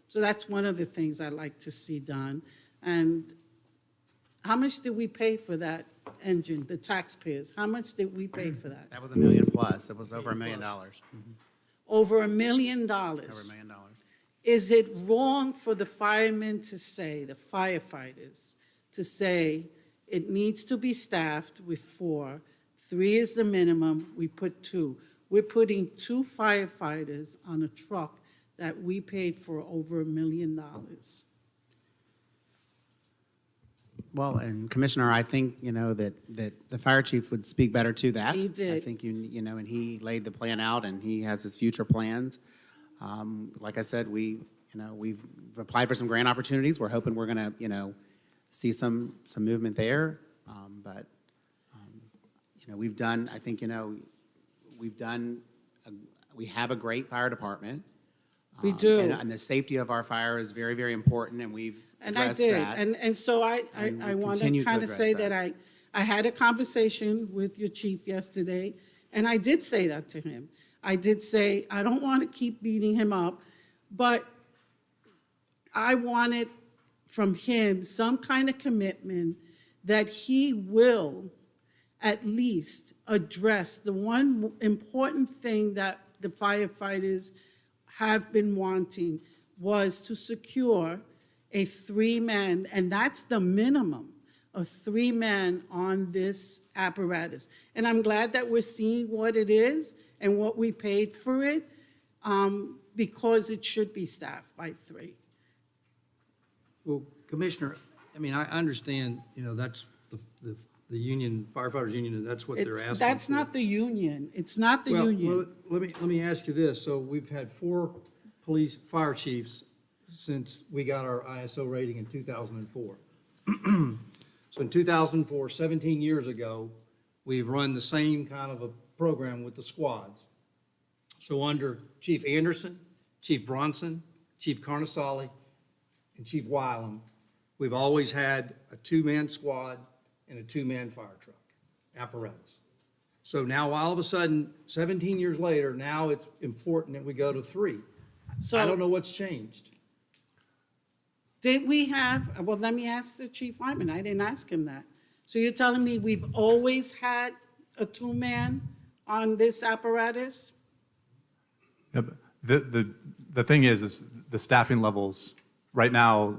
So that's one of the things I'd like to see done. And how much did we pay for that engine, the taxpayers? How much did we pay for that? That was $1 million plus. It was over $1 million. Over $1 million. Over $1 million. Is it wrong for the firemen to say, the firefighters, to say, it needs to be staffed with 4, 3 is the minimum, we put 2. We're putting 2 firefighters on a truck that we paid for over $1 million. Well, and Commissioner, I think, that the fire chief would speak better to that. He did. I think, and he laid the plan out, and he has his future plans. Like I said, we've applied for some grant opportunities. We're hoping we're going to, see some movement there. But we've done, I think, we have a great fire department. We do. And the safety of our fire is very, very important, and we've And I addressed did, that. and so I And we want to continue to kind of address say that. that I had a conversation with your chief yesterday, and I did say that to him. I did say, I don't want to keep beating him up, but I wanted from him some kind of commitment that he will at least address the one important thing that the firefighters have been wanting, was to secure a 3-man, and that's the minimum, of 3 men on this apparatus. And I'm glad that we're seeing what it is and what we paid for it, because it should be staffed by 3. Well, Commissioner, I mean, I understand, that's the union, firefighters union, and that's what they're asking for. That's not the union. It's not the Well, union. let me ask you this. So we've had 4 fire chiefs since we got our ISO rating in 2004. So in 2004, 17 years ago, we've run the same kind of a program with the squads. So under Chief Anderson, Chief Bronson, Chief Carnesali, and Chief Wylam, we've always had a 2-man squad and a 2-man fire truck apparatus. So now all of a sudden, 17 years later, now it's important that we go to 3. So I don't know what's changed. did we have, well, let me ask the chief fireman. I didn't ask him that. So you're telling me we've always had a 2-man on this apparatus? Yeah, but the thing is the staffing levels, right now,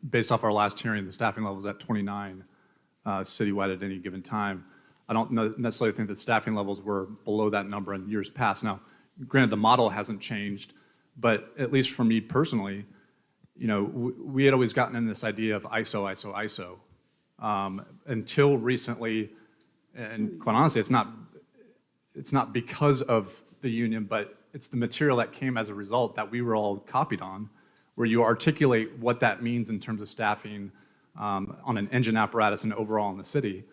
based off our last hearing, the staffing level is at 29 citywide at any given time. I don't necessarily think that staffing levels were below that number in years past. Now, granted, the model hasn't changed, but at least for me personally, we had always gotten in this idea of ISO, ISO, ISO. Until recently, and quite honestly, it's not because of the union, but it's the material that came as a result that we were all copied on, where you articulate what that means in terms of staffing on an engine apparatus and overall in the city.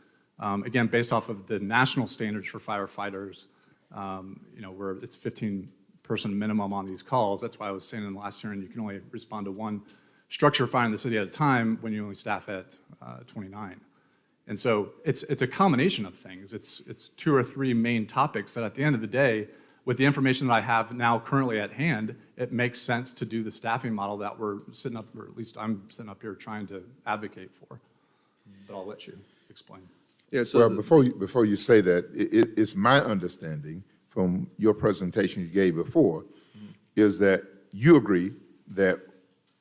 Again, based off of the national standards for firefighters, where it's 15-person minimum on these calls. That's why I was saying in the last hearing, you can only respond to one structure fire in the city at a time when you only staff at 29. And so it's a combination of things. It's 2 or 3 main topics that at the end of the day, with the information that I have now currently at hand, it makes sense to do the staffing model that we're sitting up, or at least I'm sitting up here trying to advocate for. But I'll let you explain. Yeah, so Well, before you say that, it's my understanding from your presentation you gave before, is that you agree that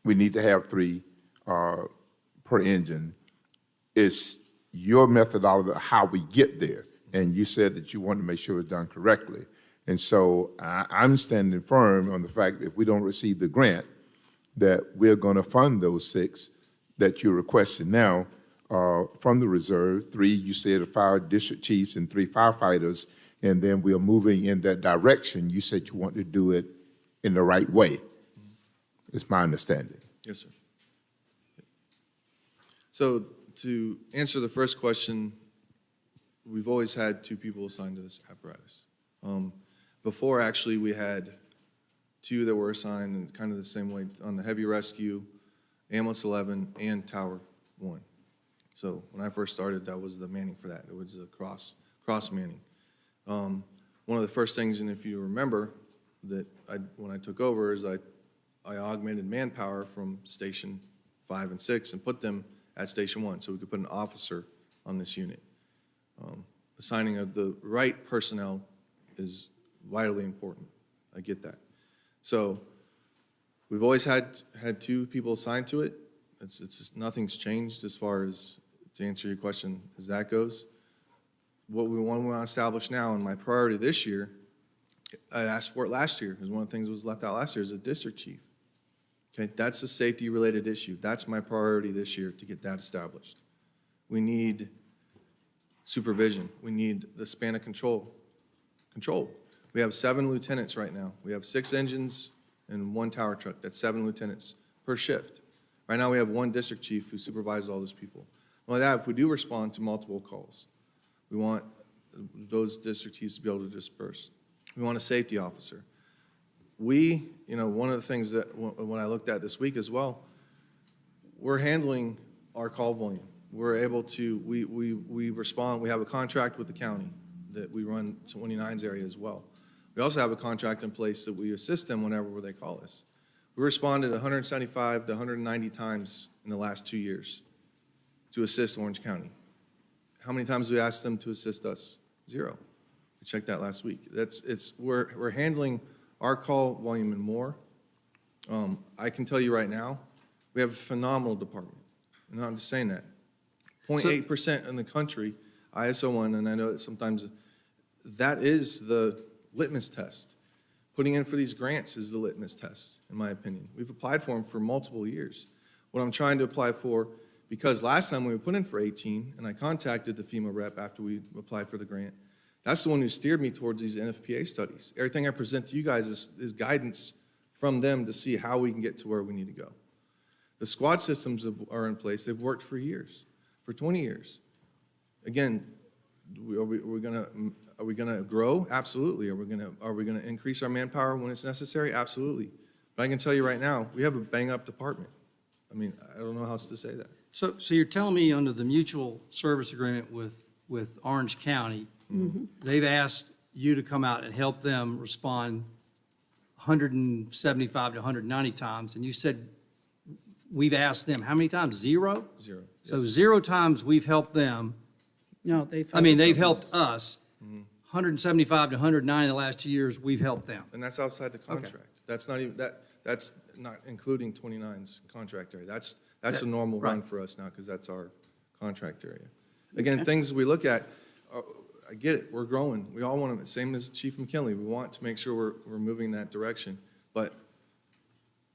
we need to have 3 per engine. It's your methodology of how we get there. And you said that you want to make sure it's done correctly. And so I'm standing firm on the fact that if we don't receive the grant, that we're going to fund those 6 that you're requesting now from the reserve. 3, you said, are fire district chiefs and 3 firefighters, and then we are moving in that direction. You said you want to do it in the right way. It's my understanding. yes, sir. So to answer the first question, we've always had 2 people assigned to this apparatus. Before, actually, we had 2 that were assigned in kind of the same way on the heavy rescue, ambulance 11, and tower 1. So when I first started, that was the manning for that. It was a cross manning. One of the first things, and if you remember, that when I took over is I augmented manpower from Station 5 and 6 and put them at Station 1 so we could put an officer on this unit. Assigning of the right personnel is vitally important. I get that. So we've always had 2 people assigned to it. It's just, nothing's changed as far as, to answer your question, as that goes. What we want to establish now, and my priority this year, I asked for it last year, because one of the things that was left out last year is a district chief. Okay, that's a safety-related issue. That's my priority this year, to get that established. We need supervision. We need the span of control. We have 7 lieutenants right now. We have 6 engines and 1 tower truck. That's 7 lieutenants per shift. Right now, we have 1 district chief who supervises all those people. Not only that, if we do respond to multiple calls, we want those district chiefs to be able to disperse. We want a safety officer. One of the things that when I looked at this week as well, we're handling our call volume. We're able to, we respond, we have a contract with the county that we run 29's area as well. We also have a contract in place that we assist them whenever they call us. We responded 175 to 190 times in the last 2 years to assist Orange County. How many times have we asked them to assist us? 0. We checked that last week. We're handling our call volume and more. I can tell you right now, we have a phenomenal department. And I'm just saying that. 0.8% in the country, ISO 1, and I know that sometimes that is the litmus test. Putting in for these grants is the litmus test, in my opinion. We've applied for them for multiple years. What I'm trying to apply for, because last time we put in for 18, and I contacted the FEMA rep after we applied for the grant, that's the one who steered me towards these NFPA studies. Everything I present to you guys is guidance from them to see how we can get to where we need to go. The squad systems are in place. They've worked for years, for 20 years. Again, are we gonna grow? Absolutely. Are we gonna increase our manpower when it's necessary? Absolutely. But I can tell you right now, we have a bang-up department. I mean, I don't know how else to say that. So you're telling me under the mutual service agreement with Orange County, they've asked you to come out and help them respond 175 to 190 times, and you said we've asked them how many times? 0? 0. So 0 times we've helped them. No, they've. They've helped us. 175 to 190 in the last 2 years, we've helped them. And that's outside the contract. That's not even, that's not including 29's contract area. That's a normal run for us now, because that's our contract area. Again, things we look at, I get it, we're growing. We all want to, same as Chief McKinley, we want to make sure we're moving in that direction. But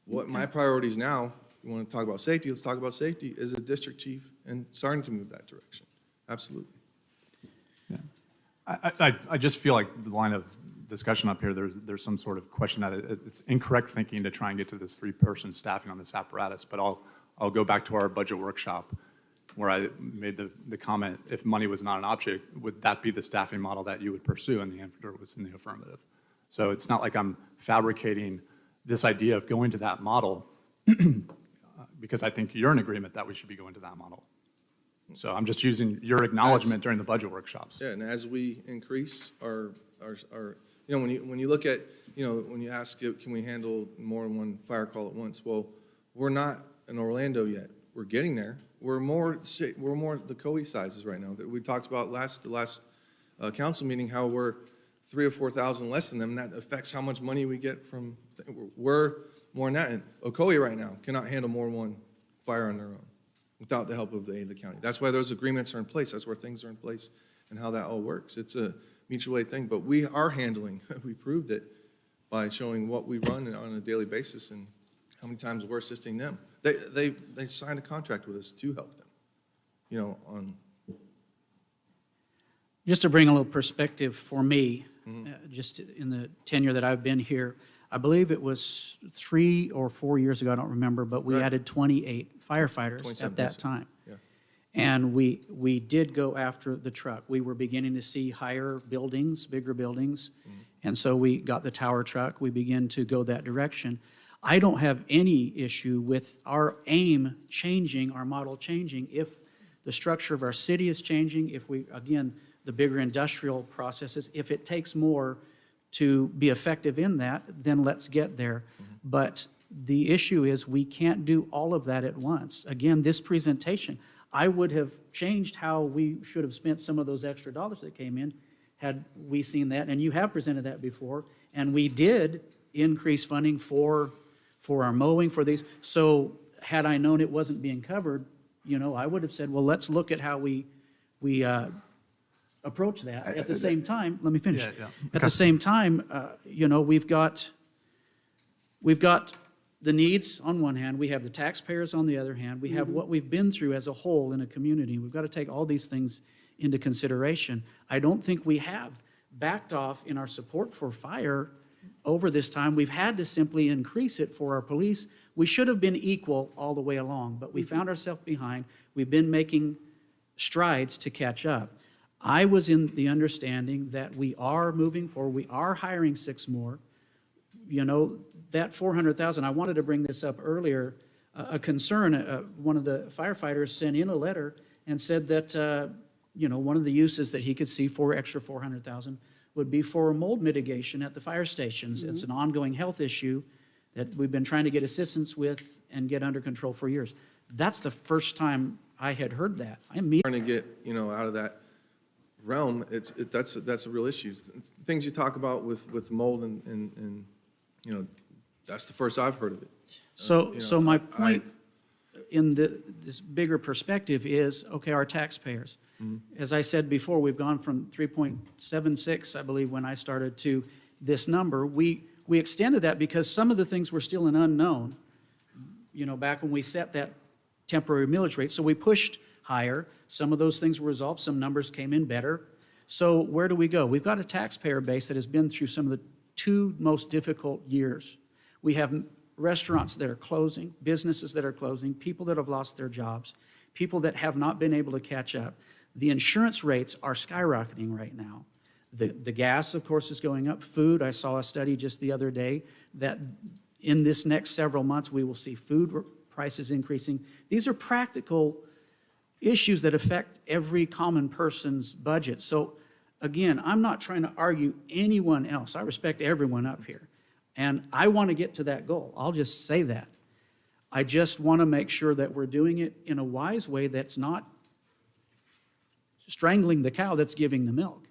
what my priorities now You want to talk about safety, let's talk about safety as a district chief and starting to move that direction. Absolutely. I just feel like the line of discussion up here, there's some sort of question that it's incorrect thinking to try and get to this 3-person staffing on this apparatus, but I'll go back to our budget workshop where I made the comment, if money was not an object, would that be the staffing model that you would pursue? And the answer was in the affirmative. So it's not like I'm fabricating this idea of going to that model because I think you're in agreement that we should be going to that model. So I'm just using your acknowledgement during the budget workshops. Yeah, and as we increase our, you know, when you look at, you know, when you ask, can we handle more than one fire call at once? Well, we're not in Orlando yet. We're getting there. We're more the COE sizes right now that we talked about the last council meeting, how we're 3,000 or 4,000 less than them. And that affects how much money we get from, we're more than that. And Ocoee right now cannot handle more than one fire on their own without the help of the aid of the county. That's why those agreements are in place. That's where things are in place and how that all works. It's a mutual aid thing, but we are handling, we proved it by showing what we run on a daily basis and how many times we're assisting them. They signed a contract with us to help them, you know, on. Just to bring a little perspective for me, just in the tenure that I've been here, I believe it was 3 or 4 years ago, I don't remember, but we Right. added 28 firefighters 27 at that years. time. Yeah. And we did go after the truck. We were beginning to see higher buildings, bigger buildings, and so we got the tower truck. We began to go that direction. I don't have any issue with our aim changing, our model changing, if the structure of our city is changing, if we, again, the bigger industrial processes, if it takes more to be effective in that, then let's get there. But the issue is we can't do all of that at once. Again, this presentation, I would have changed how we should have spent some of those extra dollars that came in had we seen that, and you have presented that before, and we did increase funding for our mowing, for these. So had I known it wasn't being covered, you know, I would have said, well, let's look at how we approach that. At the same time, let me finish. Yeah. At the same time, you know, we've got the needs on one hand, we have the taxpayers on the other hand, we have what we've been through as a whole in a community. We've got to take all these things into consideration. I don't think we have backed off in our support for fire over this time. We've had to simply increase it for our police. We should have been equal all the way along, but we found ourselves behind. We've been making strides to catch up. I was in the understanding that we are moving forward. We are hiring 6 more. You know, that 400,000, I wanted to bring this up earlier, a concern, one of the firefighters sent in a letter and said that, you know, one of the uses that he could see for extra 400,000 would be for mold mitigation at the fire stations. It's an ongoing health issue that we've been trying to get assistance with and get under control for years. That's the first time I had heard that. I immediately Trying to get, you know, out of that realm, that's a real issue. Things you talk about with mold and you know, that's the first I've heard of it. So, You so know, my I- point in this bigger perspective is, okay, our taxpayers. As I said before, we've gone from 3.76, I believe, when I started, to this number. We extended that because some of the things were still an unknown, you know, back when we set that temporary millage rate. So we pushed higher. Some of those things were resolved. Some numbers came in better. So where do we go? We've got a taxpayer base that has been through some of the 2 most difficult years. We have restaurants that are closing, businesses that are closing, people that have lost their jobs, people that have not been able to catch up. The insurance rates are skyrocketing right now. The gas, of course, is going up. Food, I saw a study just the other day that in this next several months, we will see food prices increasing. These are practical issues that affect every common person's budget. So again, I'm not trying to argue anyone else. I respect everyone up here. And I want to get to that goal. I'll just say that. I just want to make sure that we're doing it in a wise way that's not strangling the cow that's giving the milk.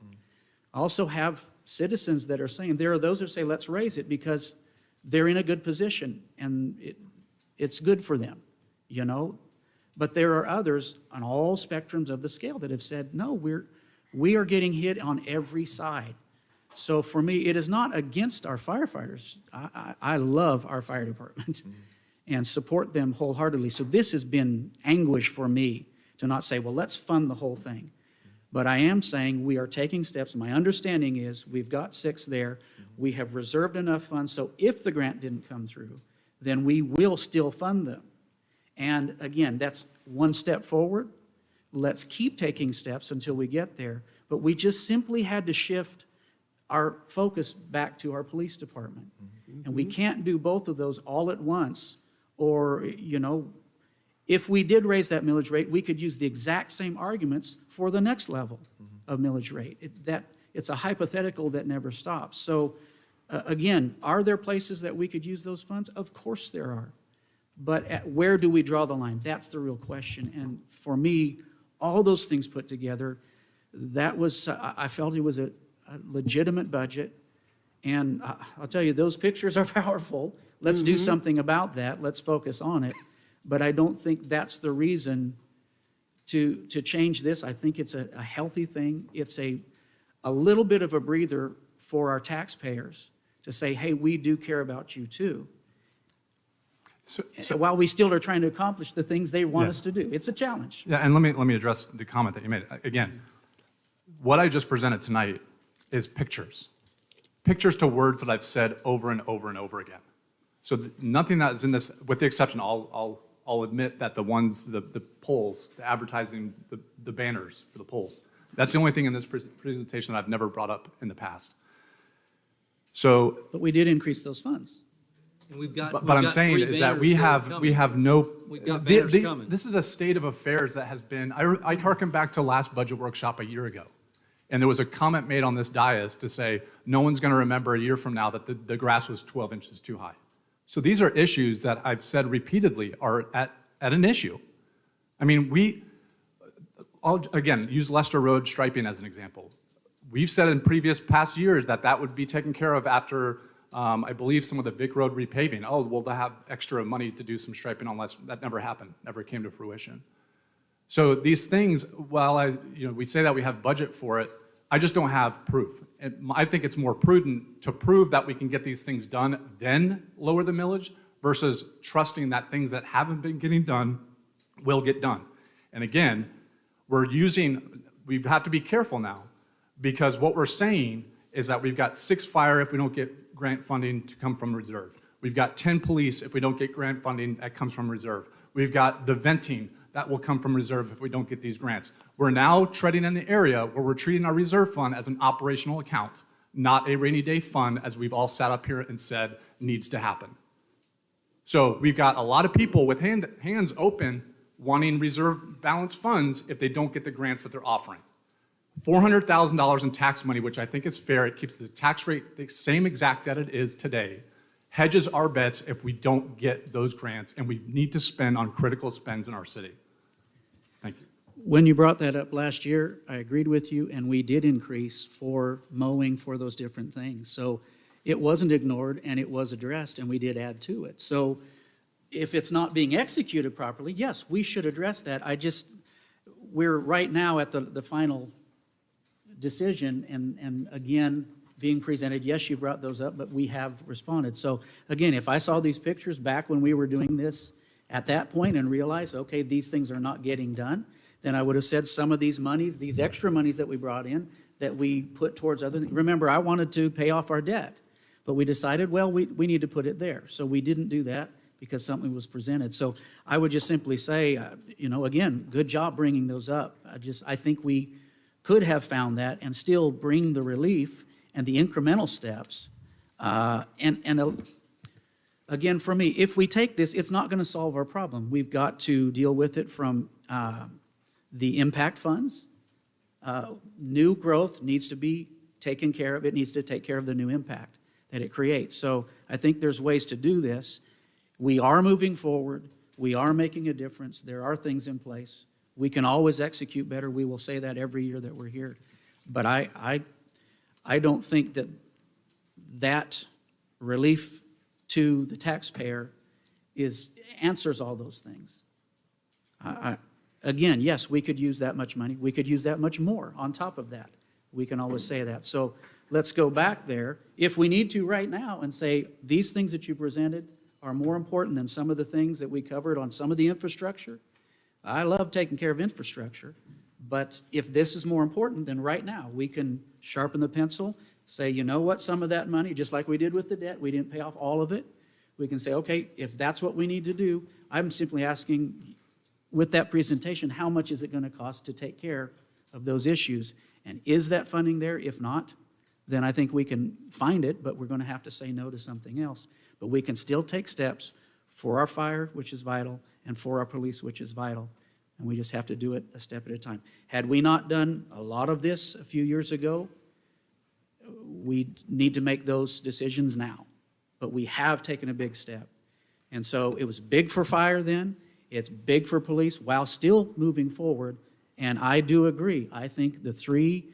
I also have citizens that are saying, there are those that say, let's raise it because they're in a good position and it's good for them, you know? But there are others on all spectrums of the scale that have said, no, we are getting hit on every side. So for me, it is not against our firefighters. I love our fire department. and support them wholeheartedly. So this has been anguish for me to not say, well, let's fund the whole thing. But I am saying we are taking steps. My understanding is we've got 6 there. We have reserved enough funds, so if the grant didn't come through, then we will still fund them. And again, that's one step forward. Let's keep taking steps until we get there. But we just simply had to shift our focus back to our police department. And we can't do both of those all at once, or, if we did raise that millage rate, we could use the exact same arguments for the next level of millage rate. It's a hypothetical that never stops. So, again, are there places that we could use those funds? Of course there are. But where do we draw the line? That's the real question. And for me, all those things put together, I felt it was a legitimate budget. And I'll tell you, those pictures are powerful. Let's do something about that. Let's focus on it. But I don't think that's the reason to change this. I think it's a healthy thing. It's a little bit of a breather for our taxpayers to say, hey, we do care about you too. So while we still are trying to accomplish the things they want us to do, it's a challenge. Yeah, and let me address the comment that you made. Again, what I just presented tonight is pictures. Pictures to words that I've said over and over and over again. So nothing that is in this, with the exception, I'll admit that the polls, the advertising, the banners for the polls, that's the only thing in this presentation that I've never brought up in the past. So, But we did increase those funds. And we've got. but I'm saying is that we have no. We've got banners coming. This is a state of affairs that has been. I harken back to last budget workshop a year ago, and there was a comment made on this dais to say no one's going to remember a year from now that the grass was 12 inches too high. So these are issues that I've said repeatedly are at an issue. I mean, I'll again use Lester Road striping as an example. We've said in past years that would be taken care of after, I believe, some of the Vic Road repaving. Oh, well, they'll have extra money to do some striping on Lester. That never happened, never came to fruition. So these things, while we say that we have budget for it, I just don't have proof. And I think it's more prudent to prove that we can get these things done, then lower the millage, versus trusting that things that haven't been getting done will get done. And again, we have to be careful now, because what we're saying is that we've got 6 fire if we don't get grant funding to come from reserve. We've got 10 police if we don't get grant funding that comes from reserve. We've got the venting that will come from reserve if we don't get these grants. We're now treading in the area where we're treating our reserve fund as an operational account, not a rainy day fund, as we've all sat up here and said needs to happen. So we've got a lot of people with hands open wanting reserve balance funds if they don't get the grants that they're offering. $400,000 in tax money, which I think is fair. It keeps the tax rate the same exact that it is today. Hedges our bets if we don't get those grants, and we need to spend on critical spends in our city. Thank you. When you brought that up last year, I agreed with you, and we did increase for mowing for those different things. So it wasn't ignored, and it was addressed, and we did add to it. So if it's not being executed properly, yes, we should address that. We're right now at the final decision, and again, being presented, yes, you brought those up, but we have responded. So again, if I saw these pictures back when we were doing this at that point and realized, okay, these things are not getting done, then I would have said some of these monies, these extra monies that we brought in, that we put towards other things. Remember, I wanted to pay off our debt, but we decided, well, we need to put it there. So we didn't do that because something was presented. So I would just simply say, again, good job bringing those up. I think we could have found that and still bring the relief and the incremental steps. Again, for me, if we take this, it's not going to solve our problem. We've got to deal with it from the impact funds. New growth needs to be taken care of. It needs to take care of the new impact that it creates. So I think there's ways to do this. We are moving forward. We are making a difference. There are things in place. We can always execute better. We will say that every year that we're here. But I don't think that relief to the taxpayer answers all those things. Again, yes, we could use that much money. We could use that much more on top of that. We can always say that. So let's go back there, if we need to right now, and say, these things that you presented are more important than some of the things that we covered on some of the infrastructure. I love taking care of infrastructure, but if this is more important, then right now, we can sharpen the pencil, say, you know what, some of that money, just like we did with the debt, we didn't pay off all of it. We can say, okay, if that's what we need to do, I'm simply asking, with that presentation, how much is it going to cost to take care of those issues? And is that funding there? If not, then I think we can find it, but we're going to have to say no to something else. But we can still take steps for our fire, which is vital, and for our police, which is vital. And we just have to do it a step at a time. Had we not done a lot of this a few years ago, we need to make those decisions now. But we have taken a big step. And so it was big for fire then, it's big for police while still moving forward. And I do agree. I think the 3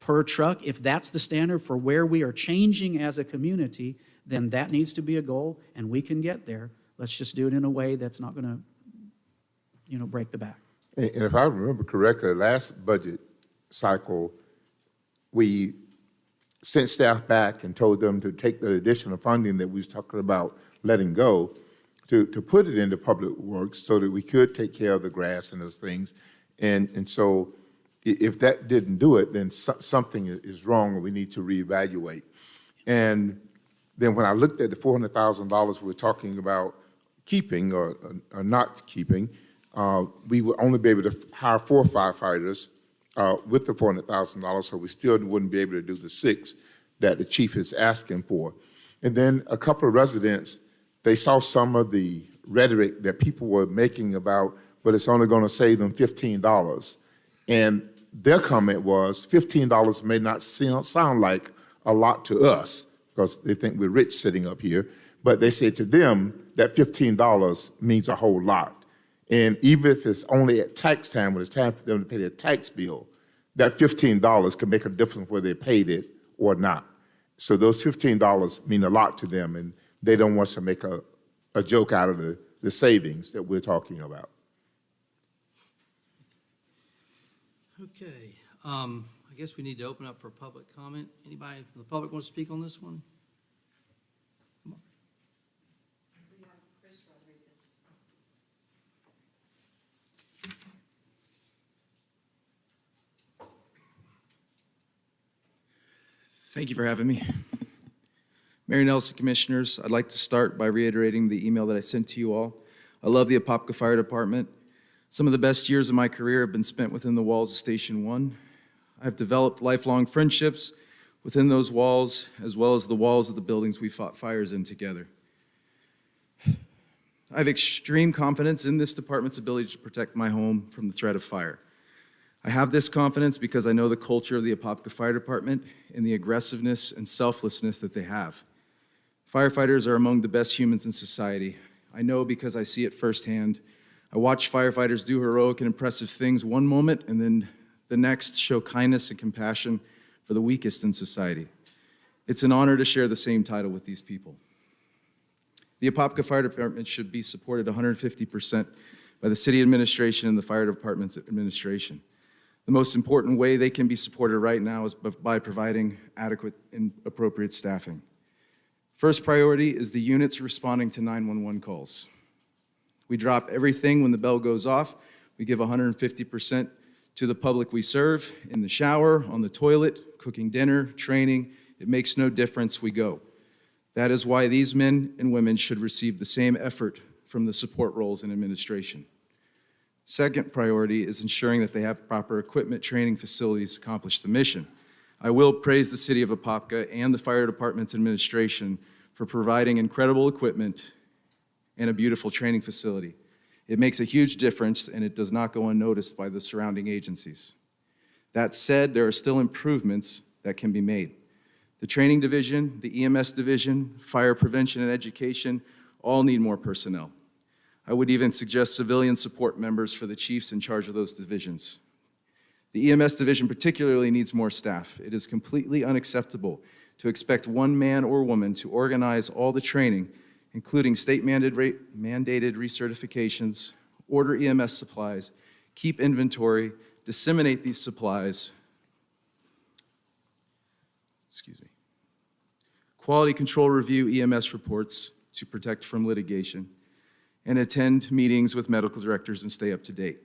per truck, if that's the standard for where we are changing as a community, then that needs to be a goal, and we can get there. Let's just do it in a way that's not going to, break the back. And if I remember correctly, last budget cycle, we sent staff back and told them to take the additional funding that we was talking about letting go, to put it into public works so that we could take care of the grass and those things. And so if that didn't do it, then something is wrong and we need to reevaluate. And then when I looked at the $400,000 we're talking about keeping or not keeping, we would only be able to hire 4 firefighters with the $400,000, so we still wouldn't be able to do the 6 that the chief is asking for. And then a couple of residents, they saw some of the rhetoric that people were making about, but it's only going to save them $15. And their comment was, $15 may not sound like a lot to us, because they think we're rich sitting up here, but they said to them that $15 means a whole lot. And even if it's only at tax time, when it's time for them to pay their tax bill, that $15 can make a difference whether they paid it or not. So those $15 mean a lot to them, and they don't want us to make a joke out of the savings that we're talking about. Okay, I guess we need to open up for public comment. Anybody from the public want to speak on this one? Come on. Thank you for having me. Mayor Nelson, Commissioners, I'd like to start by reiterating the email that I sent to you all. I love the Apopka Fire Department. Some of the best years of my career have been spent within the walls of Station 1. I've developed lifelong friendships within those walls, as well as the walls of the buildings we fought fires in together. I have extreme confidence in this department's ability to protect my home from the threat of fire. I have this confidence because I know the culture of the Apopka Fire Department and the aggressiveness and selflessness that they have. Firefighters are among the best humans in society. I know because I see it firsthand. I watch firefighters do heroic and impressive things one moment, and then the next show kindness and compassion for the weakest in society. It's an honor to share the same title with these people. The Apopka Fire Department should be supported 150% by the city administration and the fire department's administration. The most important way they can be supported right now is by providing adequate and appropriate staffing. First priority is the units responding to 911 calls. We drop everything when the bell goes off. We give 150% to the public we serve, in the shower, on the toilet, cooking dinner, training. It makes no difference, we go. That is why these men and women should receive the same effort from the support roles in administration. Second priority is ensuring that they have proper equipment, training facilities to accomplish the mission. I will praise the city of Apopka and the fire department's administration for providing incredible equipment and a beautiful training facility. It makes a huge difference, and it does not go unnoticed by the surrounding agencies. That said, there are still improvements that can be made. The training division, the EMS division, fire prevention and education all need more personnel. I would even suggest civilian support members for the chiefs in charge of those divisions. The EMS division particularly needs more staff. It is completely unacceptable to expect one man or woman to organize all the training, including state-mandated recertifications, order EMS supplies, keep inventory, disseminate these supplies, quality control review EMS reports, to protect from litigation, and attend meetings with medical directors and stay up to date.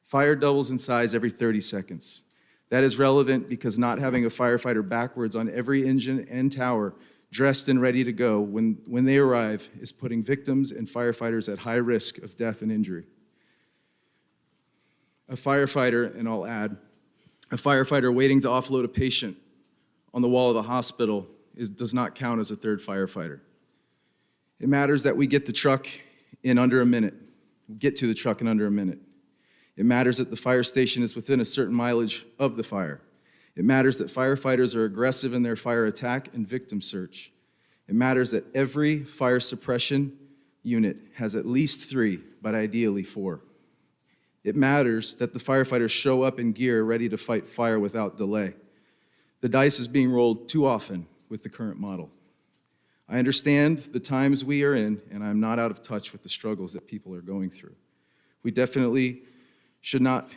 Fire doubles in size every 30 seconds. That is relevant because not having a firefighter backwards on every engine and tower, dressed and ready to go when they arrive, is putting victims and firefighters at high risk of death and injury. A firefighter, and I'll add, a firefighter waiting to offload a patient on the wall of a hospital does not count as a third firefighter. It matters that we get the truck in under a minute, get to the truck in under a minute. It matters that the fire station is within a certain mileage of the fire. It matters that firefighters are aggressive in their fire attack and victim search. It matters that every fire suppression unit has at least 3, but ideally 4. It matters that the firefighters show up in gear ready to fight fire without delay. The dice is being rolled too often with the current model. I understand the times we are in, and I'm not out of touch with the struggles that people are going through. We definitely should not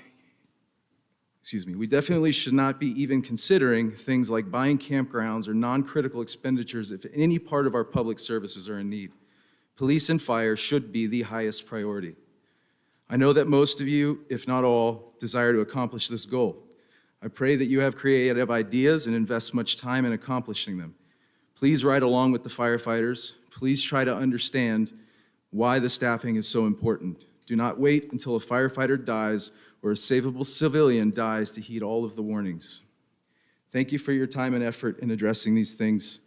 be even considering things like buying campgrounds or non-critical expenditures if any part of our public services are in need. Police and fire should be the highest priority. I know that most of you, if not all, desire to accomplish this goal. I pray that you have creative ideas and invest much time in accomplishing them. Please ride along with the firefighters. Please try to understand why the staffing is so important. Do not wait until a firefighter dies or a savable civilian dies to heed all of the warnings. Thank you for your time and effort in addressing these things.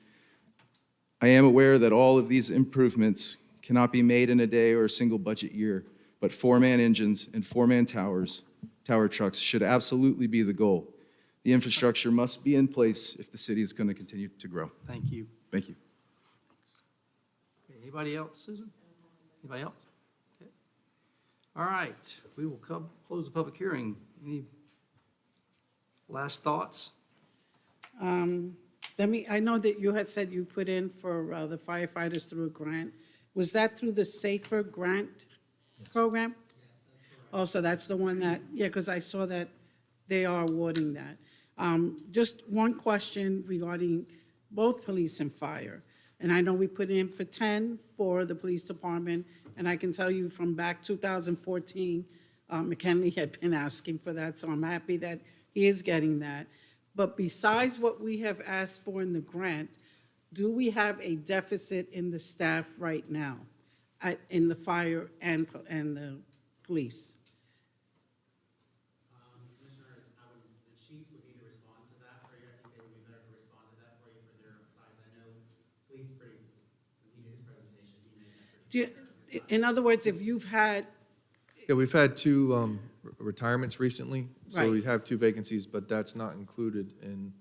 I am aware that all of these improvements cannot be made in a day or a single budget year, but 4-man engines and 4-man tower trucks should absolutely be the goal. The infrastructure must be in place if the city is going to continue to grow. Thank you. Thank you. Okay, anybody else, Susan? Anybody else? Okay. All right, we will close the public hearing. Any last thoughts? I know that you had said you put in for the firefighters through a grant. Was that through the SAFER grant program? Yes, that's correct. Oh, so that's the one that, yeah, because I saw that they are awarding that. Just one question regarding both police and fire. And I know we put in for 10 for the police department, and I can tell you from back 2014, McKinley had been asking for that, so I'm happy that he is getting that. But besides what we have asked for in the grant, do we have a deficit in the staff right now, in the fire and the police? Commissioner, the chiefs would need to respond to that for you. I think they would be better to respond to that for you for their size. I know police he did his presentation, he made that. In other words, if you've had, Yeah, we've had 2 retirements recently, so Right. we have 2 vacancies, but that's not included in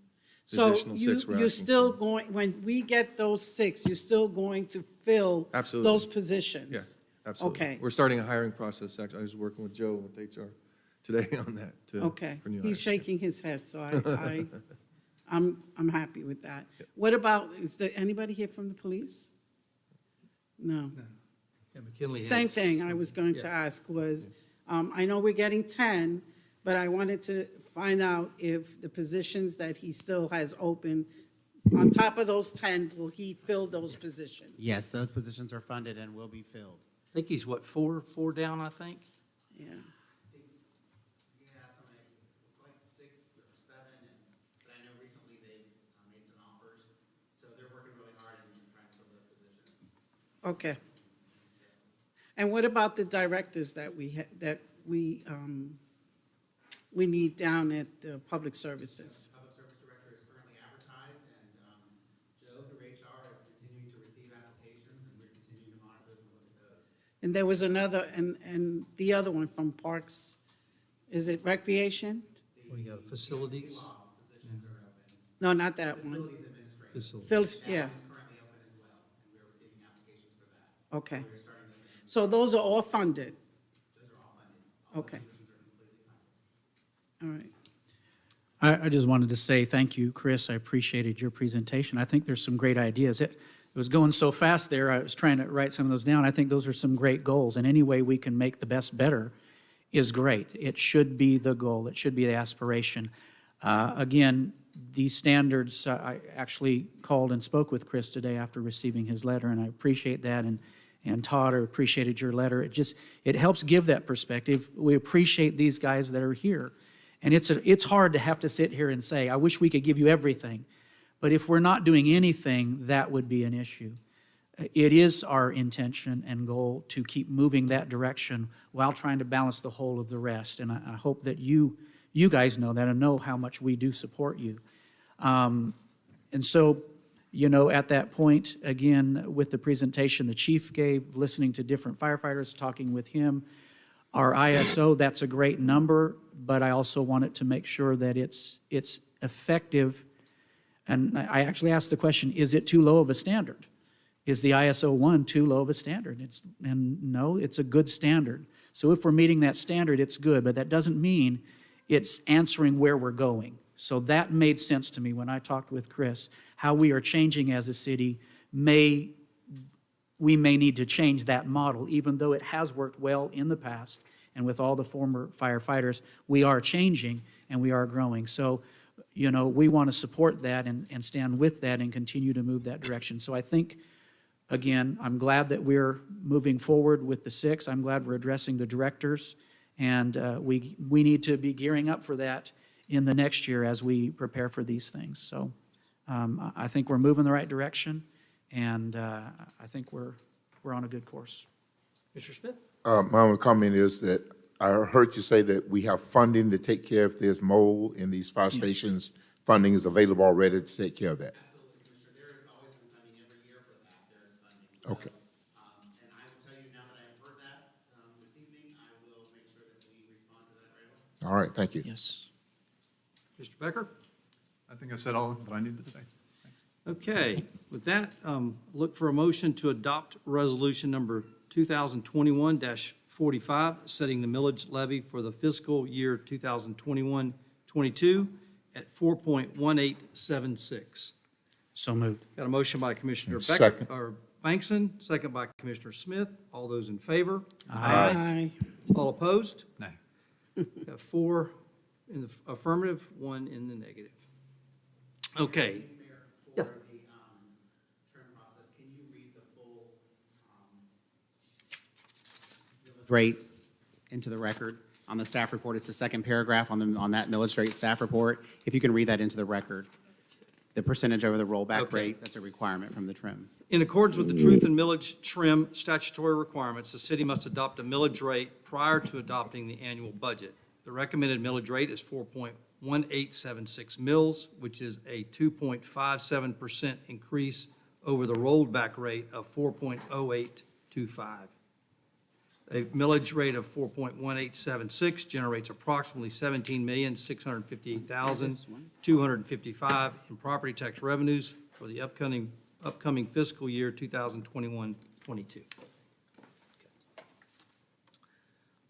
the so additional 6 we're you're asking still for. going, when we get those 6, you're still going to fill Absolutely. those positions? Yeah, absolutely. Okay. We're starting a hiring process. Actually, I was working with Joe with HR today on that. Okay, for new he's hires. shaking his head, so I'm happy with that. What about, is there anybody here from the police? No. Yeah, McKinley has. Same thing I was going to Yeah. ask was, I know we're getting 10, but I wanted to find out if the positions that he still has open, on top of those 10, will he fill those positions? Yes, those positions are funded and will be filled. I think he's what, four down, I think? Yeah. Yeah, it's like 6 or 7, but I know recently they've made some offers, so they're working really hard in trying to fill those positions. Okay. And what about the directors that we need down at Public Services? Public Service Director is currently advertised, and Joe through HR is continuing to receive applications, and we're continuing to monitor those and look at those. And there was another, and the other one from Parks, is it Recreation? We got facilities. Positions are open. No, not that one. Facilities Administrator. Facilities. Phyllis, yeah, Is currently open as well, and we're receiving applications for that. okay. We're starting those in. So those are all funded? Those are all funded. All Okay, positions are completely funded. all right. I just wanted to say thank you, Chris. I appreciated your presentation. I think there's some great ideas. It was going so fast there, I was trying to write some of those down. I think those are some great goals, and any way we can make the best better is great. It should be the goal. It should be the aspiration. Again, these standards, I actually called and spoke with Chris today after receiving his letter, and I appreciate that, and Todd, I appreciated your letter. It helps give that perspective. We appreciate these guys that are here. And it's hard to have to sit here and say, I wish we could give you everything. But if we're not doing anything, that would be an issue. It is our intention and goal to keep moving that direction while trying to balance the whole of the rest. And I hope that you guys know that and know how much we do support you. And so, at that point, again, with the presentation the chief gave, listening to different firefighters, talking with him, our ISO, that's a great number, but I also wanted to make sure that it's effective. And I actually asked the question, is it too low of a standard? Is the ISO 1 too low of a standard? And no, it's a good standard. So if we're meeting that standard, it's good, but that doesn't mean it's answering where we're going. So that made sense to me when I talked with Chris, how we are changing as a city. We may need to change that model, even though it has worked well in the past. And with all the former firefighters, we are changing and we are growing. So, we want to support that and stand with that and continue to move that direction. So I think, again, I'm glad that we're moving forward with the 6. I'm glad we're addressing the directors. And we need to be gearing up for that in the next year as we prepare for these things. So I think we're moving the right direction, and I think we're on a good course. Mr. Smith? My only comment is that I heard you say that we have funding to take care if there's mold in these fire stations. Funding is available already to take care of that. Absolutely, Commissioner. There is always been funding every year for that. There is funding. So, Okay. and I will tell you now that I've heard that this evening, I will make sure that we respond to that right away. All right, thank you. Yes. Mr. Becker? I think I said all that I needed to say. Okay, with that, look for a motion to adopt resolution number 2021-45, setting the millage levy for the fiscal year 2021-22 at 4.1876. So moved. Got a motion by Commissioner Becker, Second. or Bankson, second by Commissioner Smith. All those in favor? Aye. All opposed? Nay. Got 4 in the affirmative, 1 in the negative. Okay. For Yeah. the trim process, can you read the full rate into the record? On the staff report, it's the second paragraph on that millage rate staff report. If you can read that into the record, the percentage over the rollback Okay. rate, that's a requirement from the trim. In accordance with the truth and millage trim statutory requirements, the city must adopt a millage rate prior to adopting the annual budget. The recommended millage rate is 4.1876 mills, which is a 2.57% increase over the rolled back rate of 4.0825. A millage rate of 4.1876 generates approximately $17,658,255 in property tax revenues for the upcoming fiscal year 2021-22.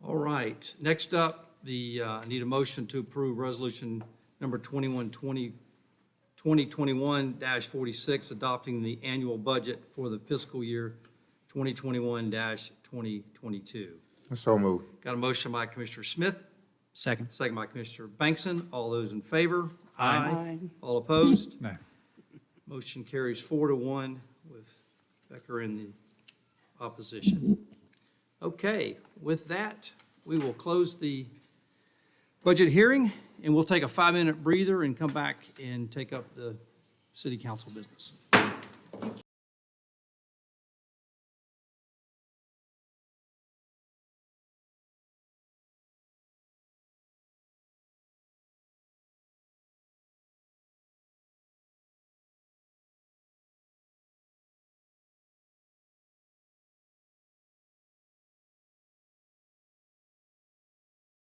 All right, next up, I need a motion to approve resolution number 2021-46, adopting the annual budget for the fiscal year 2021-2022. So moved. Got a motion by Commissioner Smith, Second. second by Commissioner Bankson. All those in favor? Aye. All opposed? Nay. Motion carries 4-1 with Becker in the opposition. Okay, with that, we will close the budget hearing, and we'll take a 5-minute breather and come back and take up the city council business.